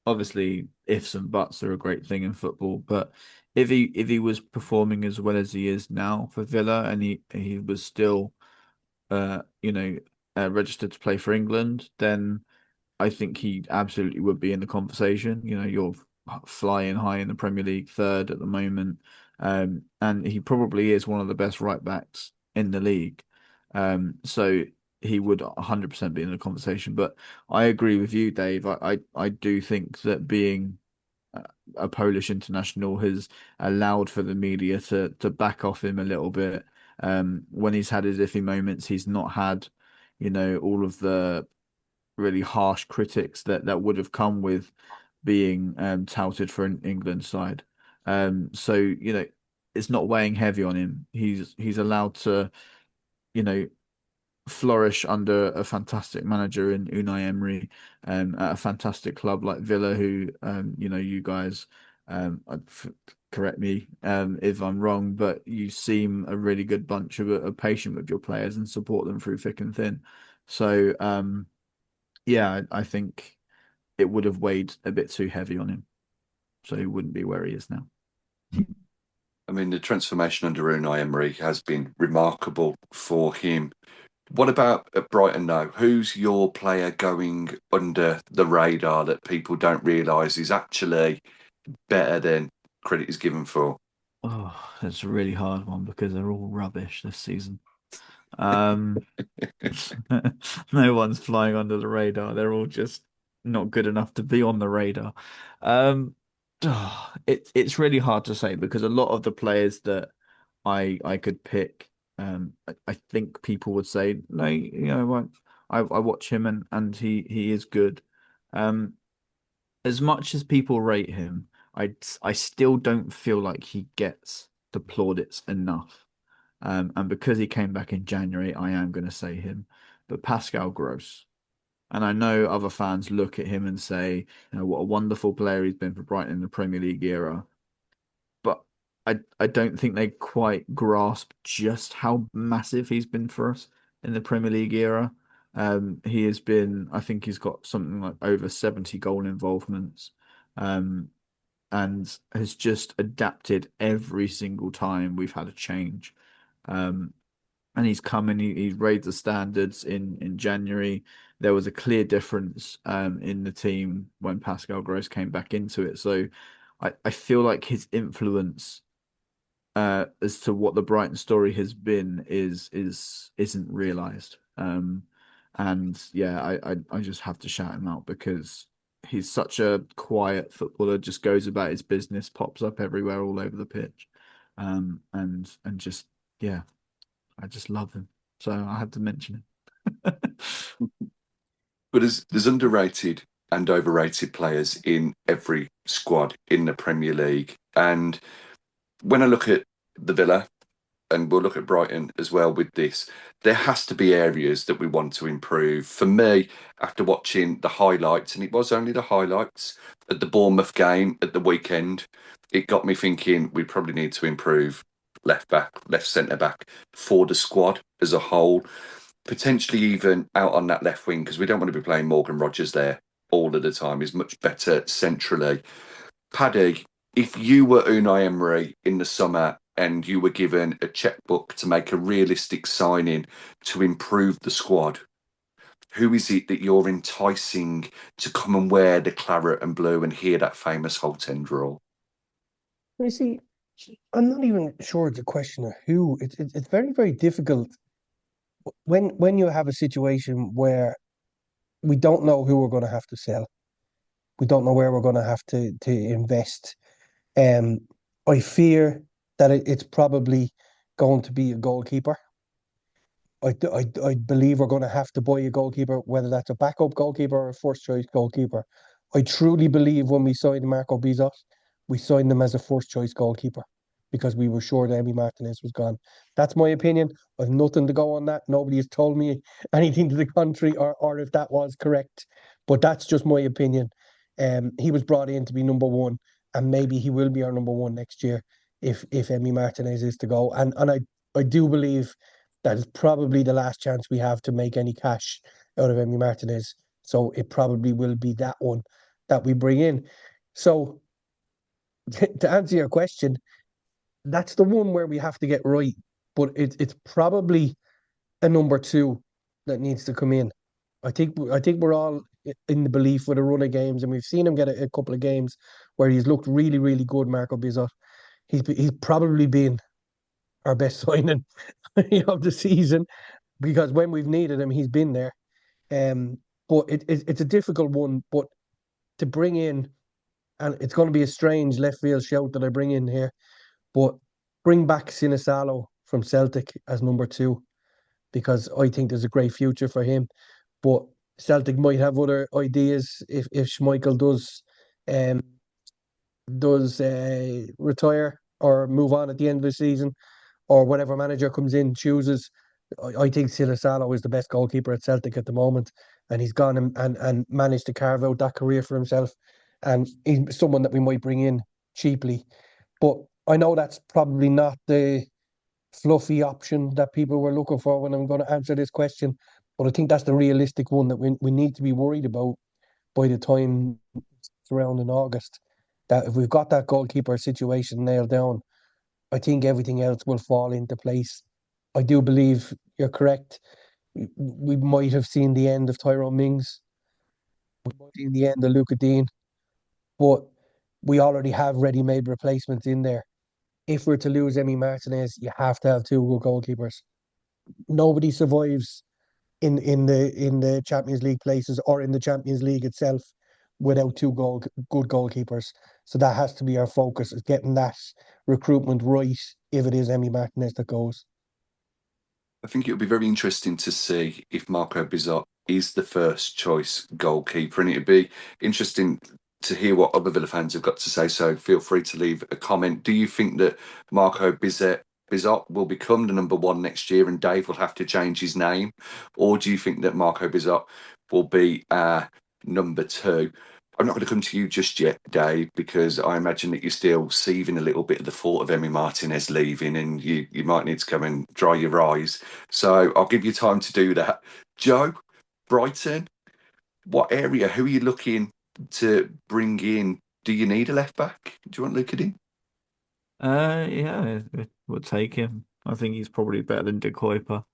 obviously ifs and buts are a great thing in football, but if he was performing as well as he is now for Villa and he was still registered to play for England, then I think he absolutely would be in the conversation. You're flying high in the Premier League, 3rd at the moment, and he probably is one of the best right backs in the league. So he would 100% be in the conversation. But I agree with you, Dave. I do think that being a Polish international has allowed for the media to back off him a little bit. When he's had his iffy moments, he's not had, all of the really harsh critics that would have come with being touted for an England side. So it's not weighing heavy on him. He's allowed to, you know, flourish under a fantastic manager in Unai Emery, at a fantastic club like Villa, who, you guys, correct me if I'm wrong, but you seem a really good bunch of patient with your players and support them through thick and thin. So, yeah, I think it would have weighed a bit too heavy on him, so he wouldn't be where he is now. I mean, the transformation under Unai Emery has been remarkable for him. What about at Brighton now? Who's your player going under the radar that people don't realise is actually better than credit is given for? Oh, it's a really hard one because they're all rubbish this season. Um, no one's flying under the radar. They're all just not good enough to be on the radar. Um, it's really hard to say because a lot of the players that I could pick, I think people would say no, I watch him and he is good. Um, as much as people rate him, I still don't feel like he gets the plaudits enough. And because he came back in January, I am going to say him. But Pascal Gross. And I know other fans look at him and say, what a wonderful player he's been for Brighton in the Premier League era. But I don't think they quite grasp just how massive he's been for us in the Premier League era. He has been, I think he's got something like over 70 goal involvements. And has just adapted every single time we've had a change. And he's come and he's raised the standards in January. There was a clear difference in the team when Pascal Gross came back into it. So I feel like his influence as to what the Brighton story has been isn't realised. And yeah, I just have to shout him out because he's such a quiet footballer, just goes about his business, pops up everywhere all over the pitch. And just yeah, I just love him. So I had to mention him. But there's underrated and overrated players in every squad in the Premier League. And when I look at the Villa, and we'll look at Brighton as well with this, there has to be areas that we want to improve. For me, after watching the highlights, and it was only the highlights at the Bournemouth game at the weekend, it got me thinking we probably need to improve left back, left centre back for the squad as a whole, potentially even out on that left wing because we don't want to be playing Morgan Rogers there all of the time. He's much better centrally. Paddy, if you were Unai Emery in the summer and you were given a checkbook to make a realistic signing to improve the squad, who is it that you're enticing to come and wear the claret and blue and hear that famous Holt End roar? You see, I'm not even sure it's a question of who. It's very, very difficult when you have a situation where we don't know who we're going to have to sell. We don't know where we're going to have to invest. I fear that it's probably going to be a goalkeeper. I believe we're going to have to buy a goalkeeper, whether that's a backup goalkeeper or a first choice goalkeeper. I truly believe when we signed Marco Bizot, we signed him as a first choice goalkeeper because we were sure that Emi Martinez was gone. That's my opinion. I've nothing to go on that. Nobody has told me anything to the contrary or if that was correct. But that's just my opinion. He was brought in to be number one, and maybe he will be our number one next year if Emi Martinez is to go. And I do believe that is probably the last chance we have to make any cash out of Emi Martinez. So it probably will be that one that we bring in. So to answer your question, that's the one where we have to get right. But it's probably a number two that needs to come in. I think we're all in the belief with a run of games, and we've seen him get a couple of games where he's looked really, really good, Marco Bizot. He's probably been our best signing of the season. because when we've needed him, he's been there. But it's a difficult one. But to bring in, and it's going to be a strange left field shout that I bring in here, but bring back Sinisalo from Celtic as number 2 because I think there's a great future for him. But Celtic might have other ideas if Schmeichel does retire or move on at the end of the season, or whatever manager comes in chooses. I think Silasalo is the best goalkeeper at Celtic at the moment, and he's gone and managed to carve out that career for himself. And he's someone that we might bring in cheaply. But I know that's probably not the fluffy option that people were looking for when I'm going to answer this question. But I think that's the realistic one that we need to be worried about by the time it's around in August. That if we've got that goalkeeper situation nailed down, I think everything else will fall into place. I do believe you're correct. We might have seen the end of Tyrone Mings. We might have seen the end of Luca Dean, but we already have ready-made replacements in there. If we're to lose Emi Martinez, you have to have 2 good goalkeepers. Nobody survives in the Champions League places or in the Champions League itself without 2 good goalkeepers. So that has to be our focus, is getting that recruitment right if it is Emi Martinez that goes. I think it'll be very interesting to see if Marco Bizot is the first choice goalkeeper, and it'd be interesting to hear what other Villa fans have got to say. So feel free to leave a comment. Do you think that Marco Bizot will become the number 1 next year, and Dave will have to change his name, or do you think that Marco Bizot will be number 2? I'm not going to come to you just yet, Dave, because I imagine that you're still seething a little bit at the thought of Emi Martinez leaving, and you might need to come and dry your eyes. So I'll give you time to do that. Joe, Brighton, what area? Who are you looking to bring in? Do you need a left back? Do you want Luca Dean? Yeah, we'll take him. I think he's probably better than De Kuyper,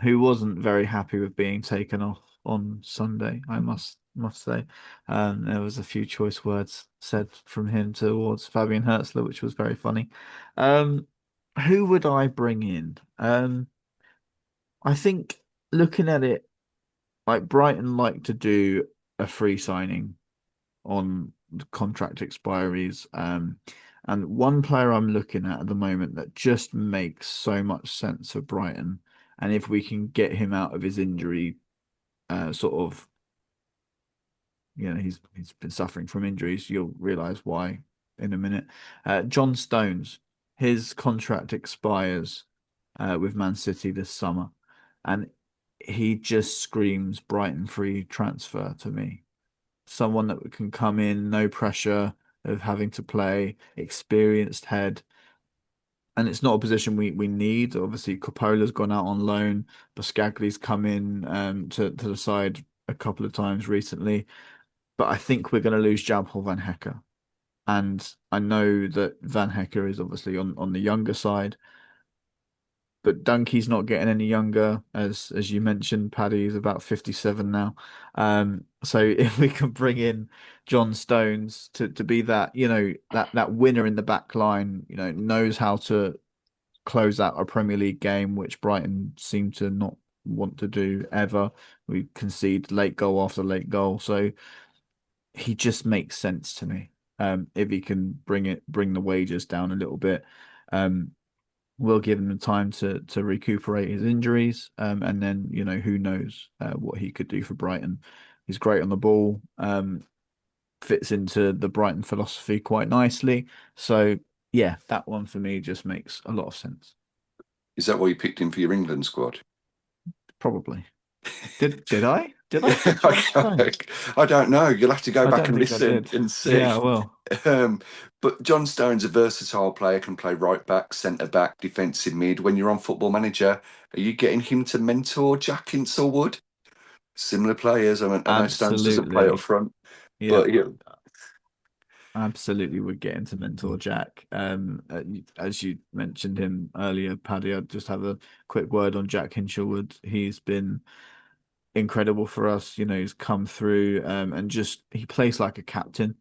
who wasn't very happy with being taken off on Sunday, I must say. There was a few choice words said from him towards Fabian Hertzler, which was very funny. Who would I bring in? I think looking at it, like Brighton like to do a free signing on the contract expiries. And one player I'm looking at the moment that just makes so much sense for Brighton, and if we can get him out of his injury, sort of, he's been suffering from injuries. You'll realise why in a minute. John Stones, his contract expires with Man City this summer, and he just screams Brighton free transfer to me. Someone that can come in, no pressure of having to play, experienced head. And it's not a position we need. Obviously, Coppola's gone out on loan. Buscagli's come in to the side a couple of times recently. But I think we're going to lose Jabhol Van Hecke. And I know that Van Hecke is obviously on the younger side. But Dunkey's not getting any younger, as you mentioned. Paddy is about 57 now. So if we can bring in John Stones to be that, that winner in the back line, knows how to close out a Premier League game, which Brighton seem to not want to do ever. We concede late goal after late goal. So he just makes sense to me. If he can bring the wages down a little bit. We'll give him the time to recuperate his injuries, and then who knows what he could do for Brighton. He's great on the ball, fits into the Brighton philosophy quite nicely. So yeah, that one for me just makes a lot of sense. Is that why you picked him for your England squad? Probably. Did I? Did I? Pick John Stones? I don't know. You'll have to go I back don't and think I listen did. and see. Yeah, well. But John Stone's a versatile player, can play right back, centre back, defensive mid. When you're on Football Manager, are you getting him to mentor Jack Inselwood? Similar players. I know Stones doesn't play up front, Yeah, but absolutely would get into mentor Jack. As you mentioned him earlier, Paddy, I'd just have a quick word on Jack Hinshelwood. He's been incredible for us. He's come through and just he plays like a captain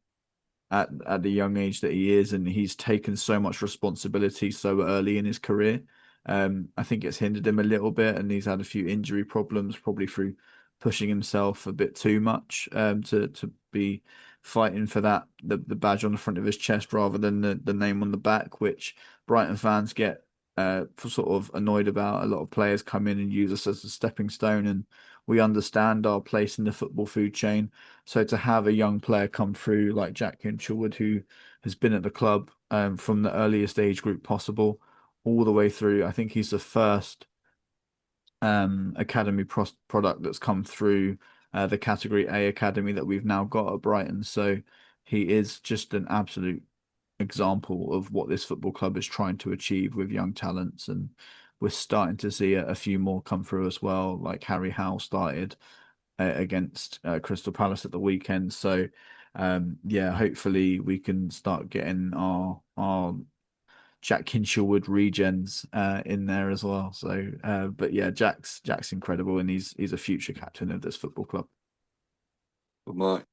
at the young age that he is, and he's taken so much responsibility so early in his career. I think it's hindered him a little bit, and he's had a few injury problems, probably through pushing himself a bit too much to be fighting for the badge on the front of his chest rather than the name on the back, which Brighton fans get sort of annoyed about. A lot of players come in and use us as a stepping stone, and we understand our place in the football food chain. So to have a young player come through like Jack Hinchelwood, who has been at the club from the earliest age group possible all the way through, I think he's the first academy product that's come through the Category A academy that we've now got at Brighton. So he is just an absolute example of what this football club is trying to achieve with young talents, and we're starting to see a few more come through as well, like Harry Howe started against Crystal Palace at the weekend. So yeah, hopefully we can start getting our Jack Hinchelwood regens in there as well. So but yeah, Jack's incredible, and he's a future captain of this football club. Well,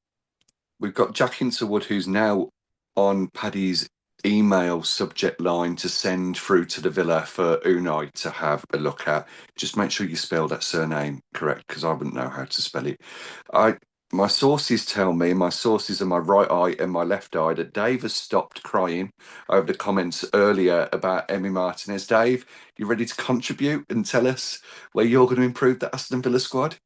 we've got Jack Hinchelwood, who's now on Paddy's email subject line to send through to the Villa for Unai to have a look at. Just make sure you spell that surname correct, because I wouldn't know how to spell it. My sources tell me, my sources are my right eye and my left eye, that Dave has stopped crying over the comments earlier about Emi Martinez. Dave, you ready to contribute and tell us where you're going to improve the Aston Villa squad?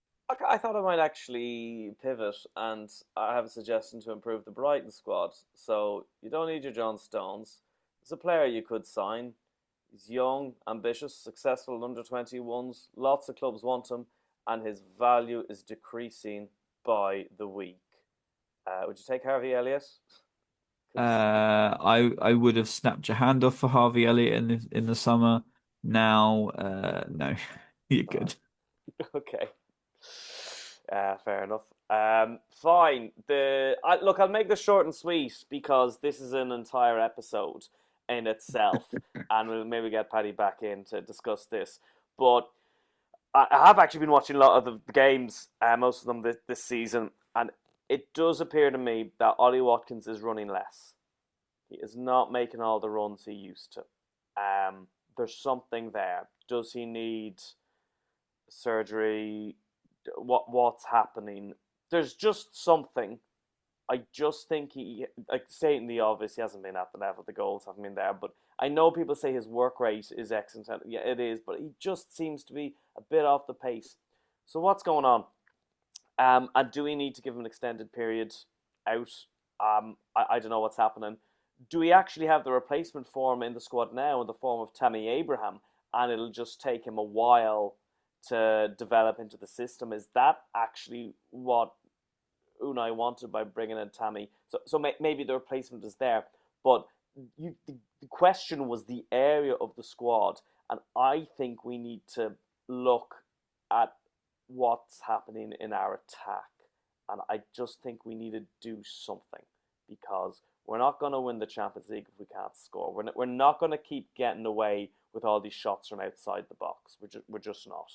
I thought I might actually pivot, and I have a suggestion to improve the Brighton squad. So you don't need your John Stones. There's a player you could sign. He's young, ambitious, successful in under-21s. Lots of clubs want him, and his value is decreasing by the week. Would you take Harvey Elliott? I would have snapped your hand off for Harvey Elliott in the summer. Now, no, you're good. Okay. Fair enough. Fine. Look, I'll make this short and sweet because this is an entire episode in itself, and we'll maybe get Paddy back in to discuss this. But I have actually been watching a lot of the games, most of them this season, and it does appear to me that Ollie Watkins is running less. He is not making all the runs he used to. There's something there. Does he need surgery? What's happening? There's just something. I just think he, like, stating the obvious, he hasn't been at the level. The goals haven't been there, but I know people say his work rate is excellent. Yeah, it is, but he just seems to be a bit off the pace. So what's going on? And do we need to give him an extended period out? I don't know what's happening. Do we actually have the replacement for him in the squad now in the form of Tammy Abraham, and it'll just take him a while to develop into the system? Is that actually what Unai wanted by bringing in Tammy? So maybe the replacement is there, but the question was the area of the squad, and I think we need to look at what's happening in our attack, and I just think we need to do something, because we're not going to win the Champions League if we can't score. We're not going to keep getting away with all these shots from outside the box. We're just not.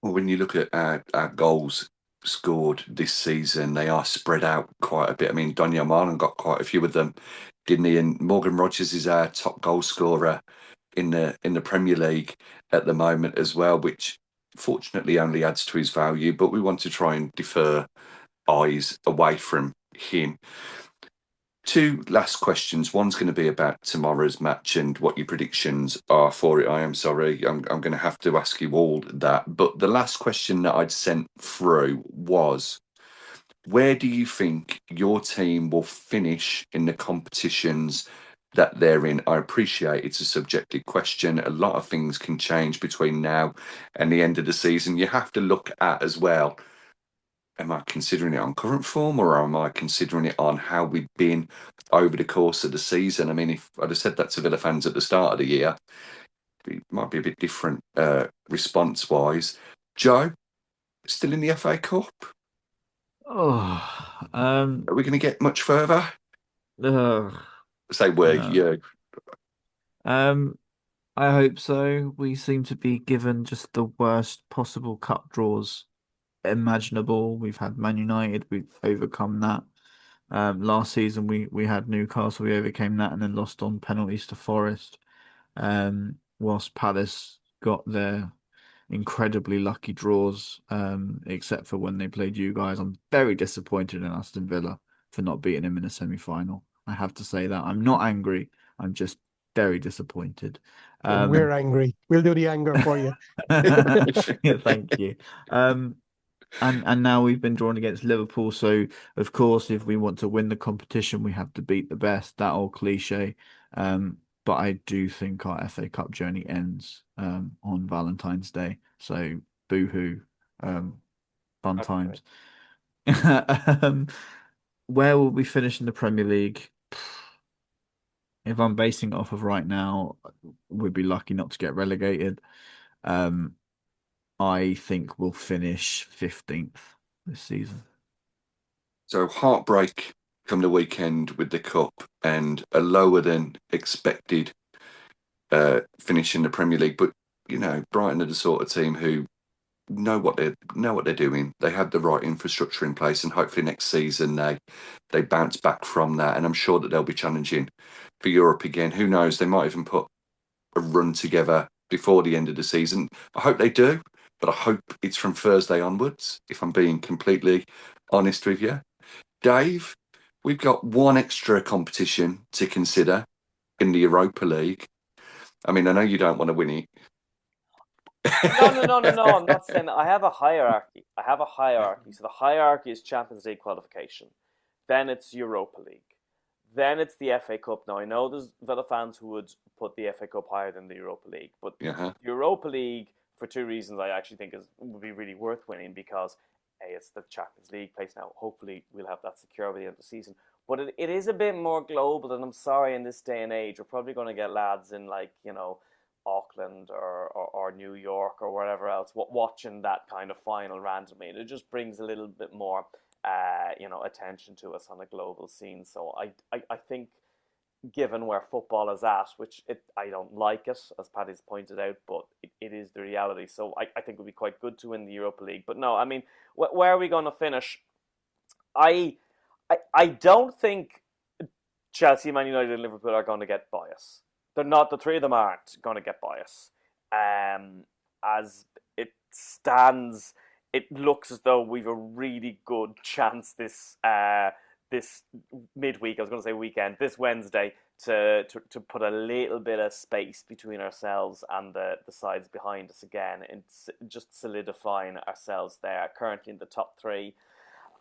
Well, when you look at our goals scored this season, they are spread out quite a bit. I mean, Donyell Marlon got quite a few of them, didn't he? And Morgan Rogers is our top goal scorer in the Premier League at the moment as well, which fortunately only adds to his value. But we want to try and defer eyes away from him. Two last questions. One's going to be about tomorrow's match and what your predictions are for it. I am sorry, I'm going to have to ask you all that. But the last question that I'd sent through was, where do you think your team will finish in the competitions that they're in? I appreciate it's a subjective question. A lot of things can change between now and the end of the season. You have to look at as well, am I considering it on current form, or am I considering it on how we've been over the course of the season? I mean, if I'd have said that to Villa fans at the start of the year, it might be a bit different response-wise. Joe, still in the FA Cup? Oh, Are we going to get much further? Say we, you. I hope so. We seem to be given just the worst possible cup draws imaginable. We've had Man United, we've overcome that. Last season we had Newcastle, we overcame that and then lost on penalties to Forest. whilst Palace got their incredibly lucky draws, except for when they played you guys. I'm very disappointed in Aston Villa for not beating him in a semi-final. I have to say that. I'm not angry. I'm just very disappointed. We're angry. We'll do the anger for you. Yeah, thank you. And now we've been drawn against Liverpool. So, of course, if we want to win the competition, we have to beat the best. That old cliche. But I do think our FA Cup journey ends on Valentine's Day. So, boo-hoo. Fun times. Where will we finish in the Premier League? If I'm basing it off of right now, we'd be lucky not to get relegated. I think we'll finish 15th this season. So heartbreak come the weekend with the cup and a lower than expected finish in the Premier League. But Brighton are the sort of team who know what they're doing. They have the right infrastructure in place, and hopefully next season they bounce back from that. And I'm sure that they'll be challenging for Europe again. Who knows? They might even put a run together before the end of the season. I hope they do, but I hope it's from Thursday onwards, if I'm being completely honest with you. Dave, we've got one extra competition to consider in the Europa League. I mean, I know you don't want to win it. No. I'm not saying that. I have a hierarchy. So the hierarchy is Champions League qualification. Then it's Europa League. Then it's the FA Cup. Now, I know there's Villa fans who would put the FA Cup higher than the Europa League. But the Europa League, for two reasons, I actually think would be really worth winning because, A, it's the Champions League place now. Hopefully, we'll have that secure by the end of the season. But it is a bit more global, and I'm sorry, in this day and age, we're probably going to get lads in, Auckland or New York or wherever else watching that kind of final randomly. It just brings a little bit more attention to us on a global scene. So I think, given where football is at, which I don't like it, as Paddy's pointed out, but it is the reality. So I think it would be quite good to win the Europa League. But no, I mean, where are we going to finish? I don't think Chelsea, Man United, and Liverpool are going to get bias. They're not. The three of them aren't going to get bias. As it stands, it looks as though we've a really good chance this midweek. I was going to say weekend. This Wednesday to put a little bit of space between ourselves and the sides behind us again, and just solidifying ourselves there. Currently in the top three.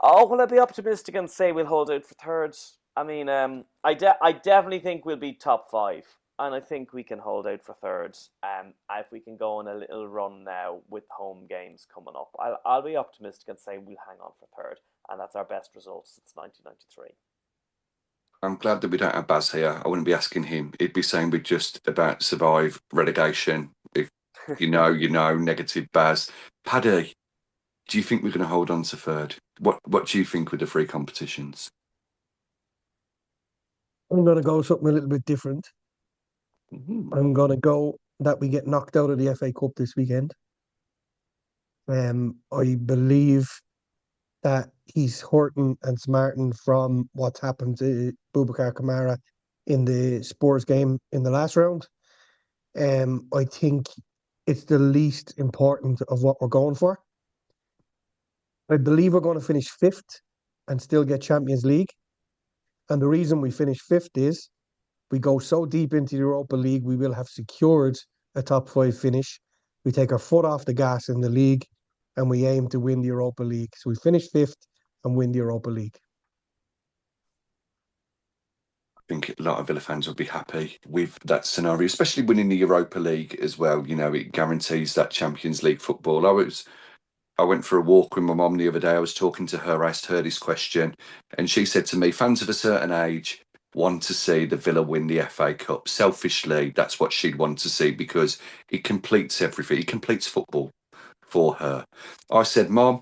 Oh, will I be optimistic and say we'll hold out for third? I mean, I definitely think we'll be top five. And I think we can hold out for third. If we can go on a little run now with home games coming up, I'll be optimistic and say we'll hang on for third. And that's our best result since 1993. I'm glad that we don't have Baz here. I wouldn't be asking him. He'd be saying we're just about to survive relegation. If you know, negative Baz. Paddy, do you think we're going to hold on to third? What do you think with the three competitions? I'm going to go something a little bit different. I'm going to go that we get knocked out of the FA Cup this weekend. I believe that he's hurting and smarting from what's happened to Boubacar Kamara in the Spurs game in the last round. I think it's the least important of what we're going for. I believe we're going to finish fifth and still get Champions League. And the reason we finish fifth is we go so deep into the Europa League, we will have secured a top five finish. We take our foot off the gas in the league and we aim to win the Europa League. So we finish fifth and win the Europa League. I think a lot of Villa fans will be happy with that scenario, especially winning the Europa League as well. It guarantees that Champions League football. I went for a walk with my mum the other day. I was talking to her, I asked her this question, and she said to me, fans of a certain age want to see the Villa win the FA Cup. Selfishly, that's what she'd want to see because it completes everything. It completes football for her. I said, Mum,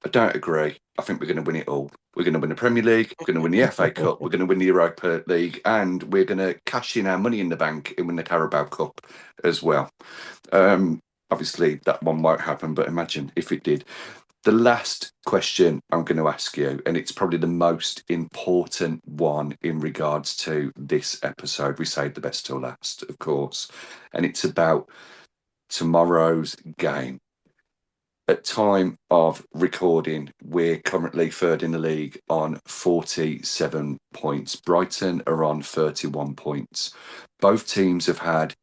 I don't agree. I think we're going to win it all. We're going to win the Premier League, we're going to win the FA Cup, we're going to win the Europa League, and we're going to cash in our money in the bank and win the Carabao Cup as well. Obviously, that one won't happen, but imagine if it did. The last question I'm going to ask you, and it's probably the most important one in regards to this episode. We saved the best till last, of course, and it's about tomorrow's game. At time of recording, we're currently third in the league on 47 points. Brighton are on 31 points. Both teams have had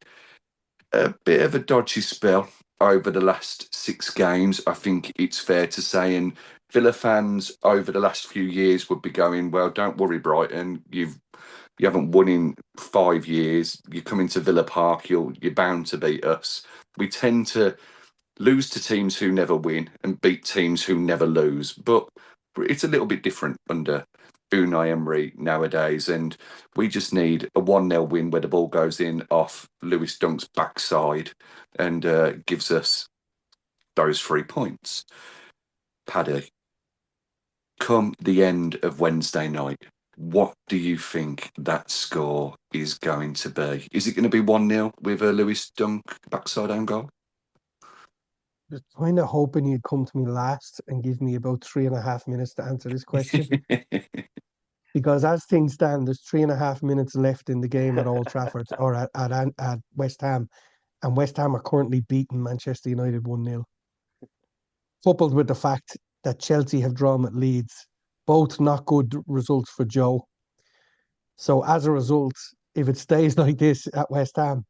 a bit of a dodgy spell over the last 6 games. I think it's fair to say, and Villa fans over the last few years would be going, well, don't worry, Brighton, you haven't won in 5 years. You come into Villa Park, you're bound to beat us. We tend to lose to teams who never win and beat teams who never lose, but it's a little bit different under Unai Emery nowadays, and we just need a 1-0 win where the ball goes in off Lewis Dunk's backside and gives us those 3 points. Paddy, come the end of Wednesday night, what do you think that score is going to be? Is it going to be 1-0 with a Lewis Dunk backside own goal? Just kind of hoping you'd come to me last and give me about 3.5 minutes to answer this question. Because as things stand, there's 3.5 minutes left in the game at Old Trafford or at West Ham. And West Ham are currently beating Manchester United 1-0. Coupled with the fact that Chelsea have drawn at Leeds, both not good results for Joe. So as a result, if it stays like this at West Ham,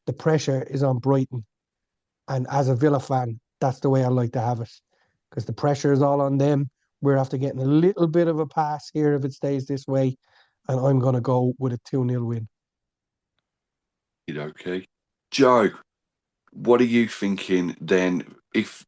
the pressure is on Brighton. And as a Villa fan, that's the way I like to have it. Because the pressure is all on them. We're after getting a little bit of a pass here if it stays this way. And I'm going to go with a 2-0 win. Okay. Joe, what are you thinking then? If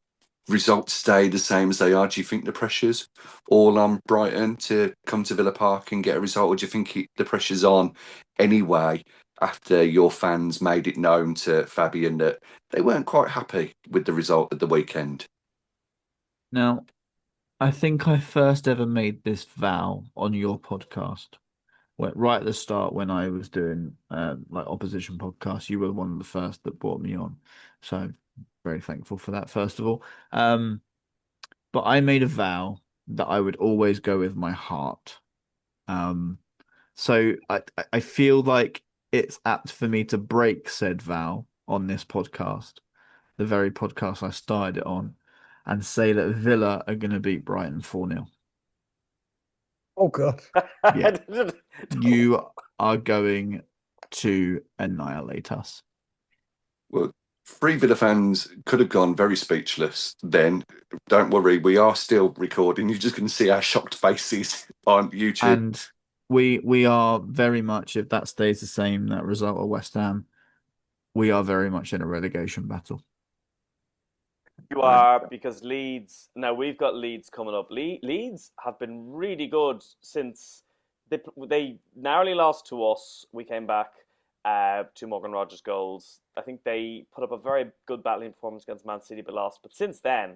results stay the same as they are, do you think the pressure's all on Brighton to come to Villa Park and get a result, or do you think the pressure's on anyway after your fans made it known to Fabian that they weren't quite happy with the result at the weekend? Now, I think I first ever made this vow on your podcast. Right at the start when I was doing like opposition podcasts, you were one of the first that brought me on. So very thankful for that, first of all. But I made a vow that I would always go with my heart. So I feel like it's apt for me to break said vow on this podcast, the very podcast I started it on, and say that Villa are going to beat Brighton 4-0. Oh, God. Yeah. You are going to annihilate us. Well, 3 Villa fans could have gone very speechless then. Don't worry, we are still recording. You're just going to see our shocked faces on YouTube. And we are very much, if that stays the same, that result of West Ham, we are very much in a relegation battle. You are, because Leeds, now we've got Leeds coming up. Leeds have been really good since they narrowly lost to us. We came back to Morgan Rogers goals. I think they put up a very good battling performance against Man City but lost. But since then,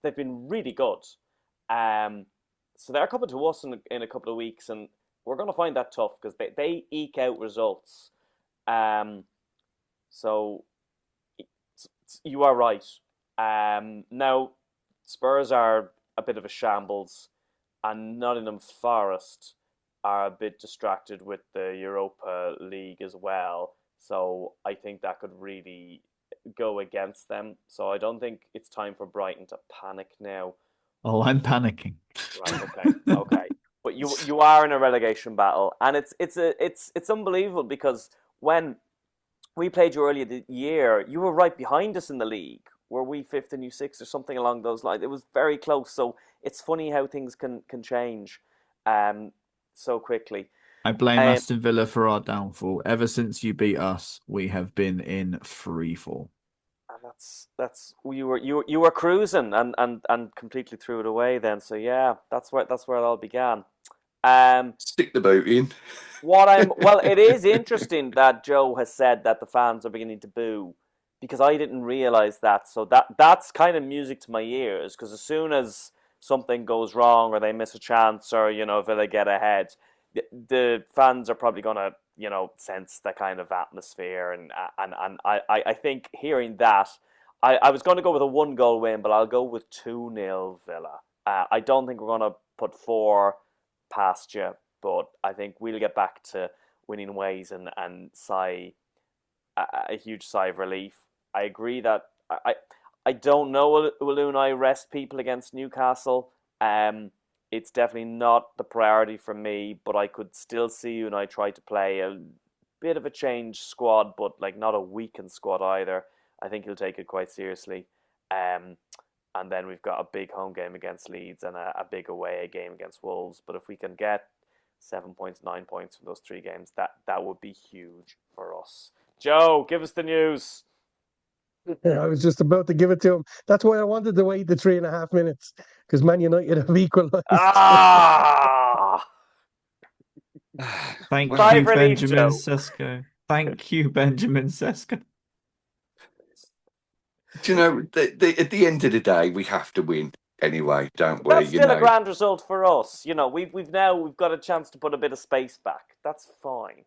they've been really good. So they're coming to us in a couple of weeks, and we're going to find that tough because they eke out results. So you are right. Now, Spurs are a bit of a shambles, and Nottingham Forest are a bit distracted with the Europa League as well. So I think that could really go against them. So I don't think it's time for Brighton to panic now. Oh, I'm panicking. Right. Okay. But you are in a relegation battle, and it's unbelievable because when we played you earlier the year, you were right behind us in the league. Were we 5th and you 6th or something along those lines? It was very close. So it's funny how things can change so quickly. I blame Aston Villa for our downfall. Ever since you beat us, we have been in free fall. And that's you were cruising and completely threw it away then. So yeah, that's where it all began. Stick the boat in. Well, it is interesting that Joe has said that the fans are beginning to boo, because I didn't realize that. So that's kind of music to my ears, because as soon as something goes wrong or they miss a chance or Villa get ahead, the fans are probably gonna sense that kind of atmosphere, and I think hearing that, I was going to go with a 1-goal win, but I'll go with 2-0 Villa. I don't think we're going to put 4 past you, but I think we'll get back to winning ways and sigh a huge sigh of relief. I agree that I don't know will Unai rest people against Newcastle. It's definitely not the priority for me, but I could still see Unai try to play a bit of a changed squad, but like not a weakened squad either. I think he'll take it quite seriously. And then we've got a big home game against Leeds and a big away game against Wolves. But if we can get 7 points, 9 points from those 3 games, that would be huge for us. Joe, give us the news. I was just about to give it to him. That's why I wanted to wait the 3.5 minutes, because Man United have equalised. Ah! Thank Well, you, relief, Benjamin Joe. Sesko. Thank you, Benjamin Sesko. do you know, at the end of the day, we have to win anyway, don't we? That's still a grand result for us. You know, we've got a chance to put a bit of space back. That's fine.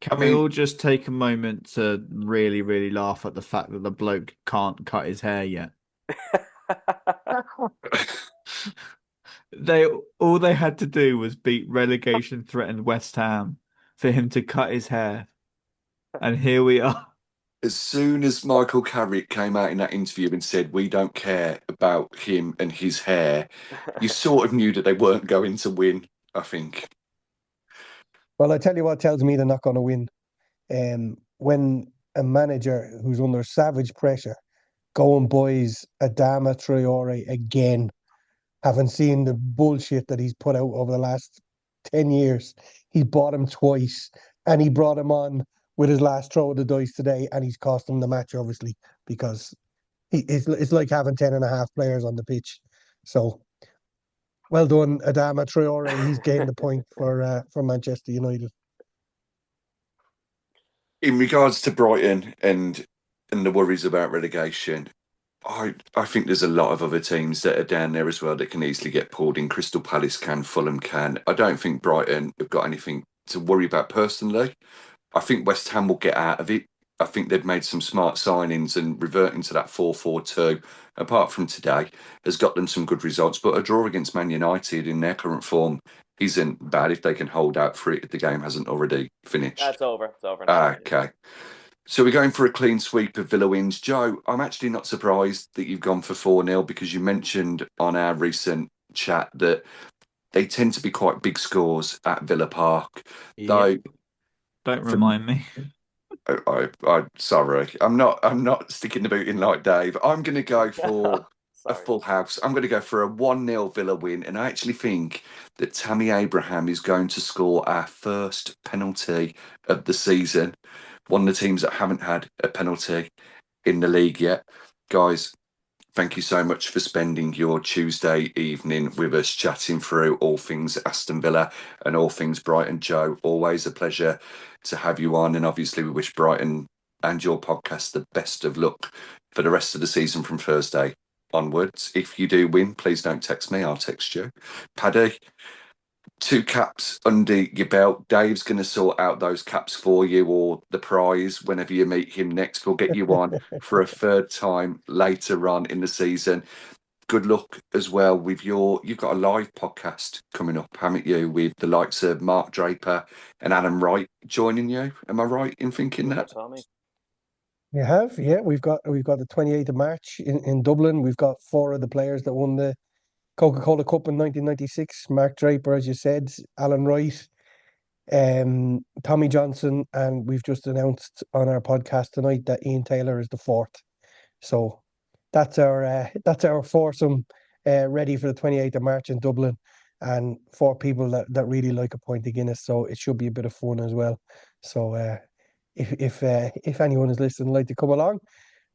Can we all just take a moment to really, really laugh at the fact that the bloke can't cut his hair yet? All they had to do was beat relegation threatened West Ham for him to cut his hair. And here we are. As soon as Michael Carrick came out in that interview and said, we don't care about him and his hair, you sort of knew that they weren't going to win, I think. Well, I tell you what tells me they're not going to win. When a manager who's under savage pressure go and buys Adama Traore again, having seen the bullshit that he's put out over the last 10 years, he bought him twice, and he brought him on with his last throw of the dice today, and he's cost him the match, obviously, because it's like having 10.5 players on the pitch. So, well done, Adama Traore. He's gained the point for Manchester United. In regards to Brighton and the worries about relegation, I think there's a lot of other teams that are down there as well that can easily get pulled in. Crystal Palace can, Fulham can. I don't think Brighton have got anything to worry about personally. I think West Ham will get out of it. I think they've made some smart signings, and reverting to that 4-4-2, apart from today, has got them some good results. But a draw against Man United in their current form isn't bad if they can hold out for it if the game hasn't already finished. That's over. It's over now. Okay. So we're going for a clean sweep of Villa wins. Joe, I'm actually not surprised that you've gone for 4-0 because you mentioned on our recent chat that they tend to be quite big scores at Villa Park. Though, don't remind me. I sorry, I'm not sticking the boot in like Dave. I'm going to go for a full house. I'm going to go for a 1-0 Villa win, and I actually think that Tammy Abraham is going to score our first penalty of the season. One of the teams that haven't had a penalty in the league yet. Guys, thank you so much for spending your Tuesday evening with us, chatting through all things Aston Villa and all things Brighton. Joe, always a pleasure to have you on. And obviously we wish Brighton and your podcast the best of luck for the rest of the season from Thursday onwards. If you do win, please don't text me. I'll text you. Paddy, 2 caps under your belt. Dave's going to sort out those caps for you, or the prize whenever you meet him next. We'll get you on for a 3rd time later on in the season. Good luck as well with you've got a live podcast coming up, haven't you, with the likes of Mark Draper and Adam Wright joining you. Am I right in thinking that? You have, yeah. We've got the 28th of March in Dublin. We've got 4 of the players that won the Coca-Cola Cup in 1996. Mark Draper, as you said, Alan Wright, Tommy Johnson, and we've just announced on our podcast tonight that Ian Taylor is the 4th. So that's our foursome ready for the 28th of March in Dublin, and 4 people that really like a pint of Guinness. So it should be a bit of fun as well. So if anyone is listening, like to come along,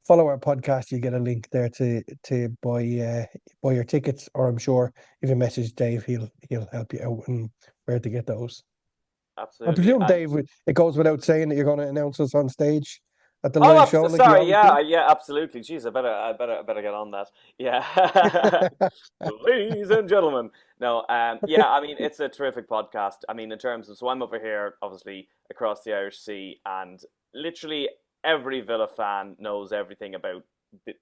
follow our podcast. You get a link there to buy your tickets, or I'm sure if you message Dave, he'll help you out and where to get those. Absolutely. I presume, Dave, it goes without saying that you're going to announce us on stage at the live show. Sorry, yeah, absolutely. Jeez, I better get on that. Yeah, ladies and gentlemen. No, yeah, I mean, it's a terrific podcast. I mean, in terms of, so I'm over here, obviously across the Irish Sea, and literally every Villa fan knows everything about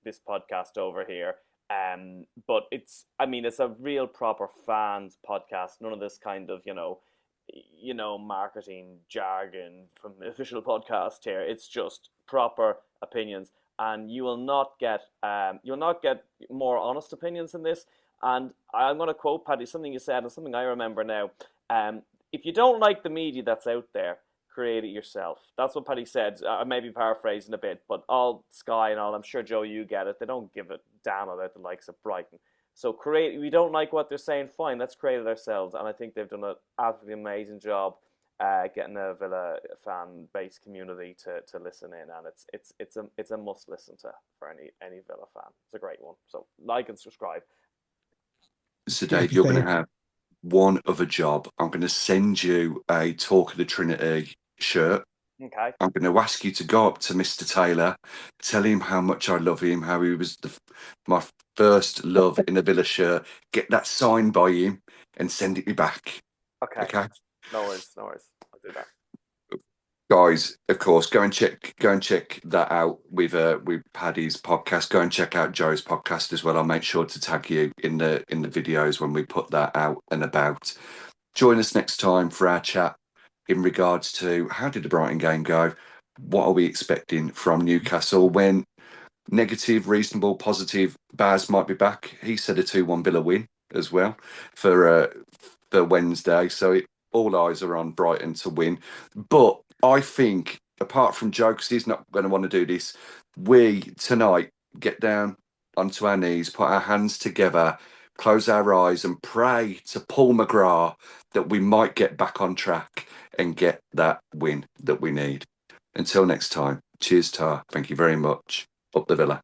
this podcast over here. But it's a real proper fans podcast. None of this kind of marketing jargon from the official podcast here. It's just proper opinions, and you'll not get more honest opinions than this. And I'm going to quote Paddy, something you said and something I remember now. If you don't like the media that's out there, create it yourself. That's what Paddy said. I may be paraphrasing a bit, but all Sky and all, I'm sure, Joe, you get it. They don't give a damn about the likes of Brighton. So if we don't like what they're saying, fine, let's create it ourselves. And I think they've done an absolutely amazing job getting a Villa fan base community to listen in, and it's a must listen to for any Villa fan. It's a great one. So like and subscribe. So Dave, you're going to have one other job. I'm going to send you a Talk of the Trinity shirt. Okay. I'm going to ask you to go up to Mr. Taylor, tell him how much I love him, how he was my first love in a Villa shirt. Get that signed by him and send it me back. Okay. No worries. I'll do that. Guys, of course, go and check that out with Paddy's podcast. Go and check out Joe's podcast as well. I'll make sure to tag you in the videos when we put that out and about. Join us next time for our chat in regards to how did the Brighton game go? What are we expecting from Newcastle when negative, reasonable, positive Baz might be back? He said a 2-1 Villa win as well for Wednesday. So all eyes are on Brighton to win. But I think, apart from Joe, because he's not going to want to do this, we tonight get down onto our knees, put our hands together, close our eyes and pray to Paul McGrath that we might get back on track and get that win that we need. Until next time, cheers, Tar. Thank you very much. Up the Villa.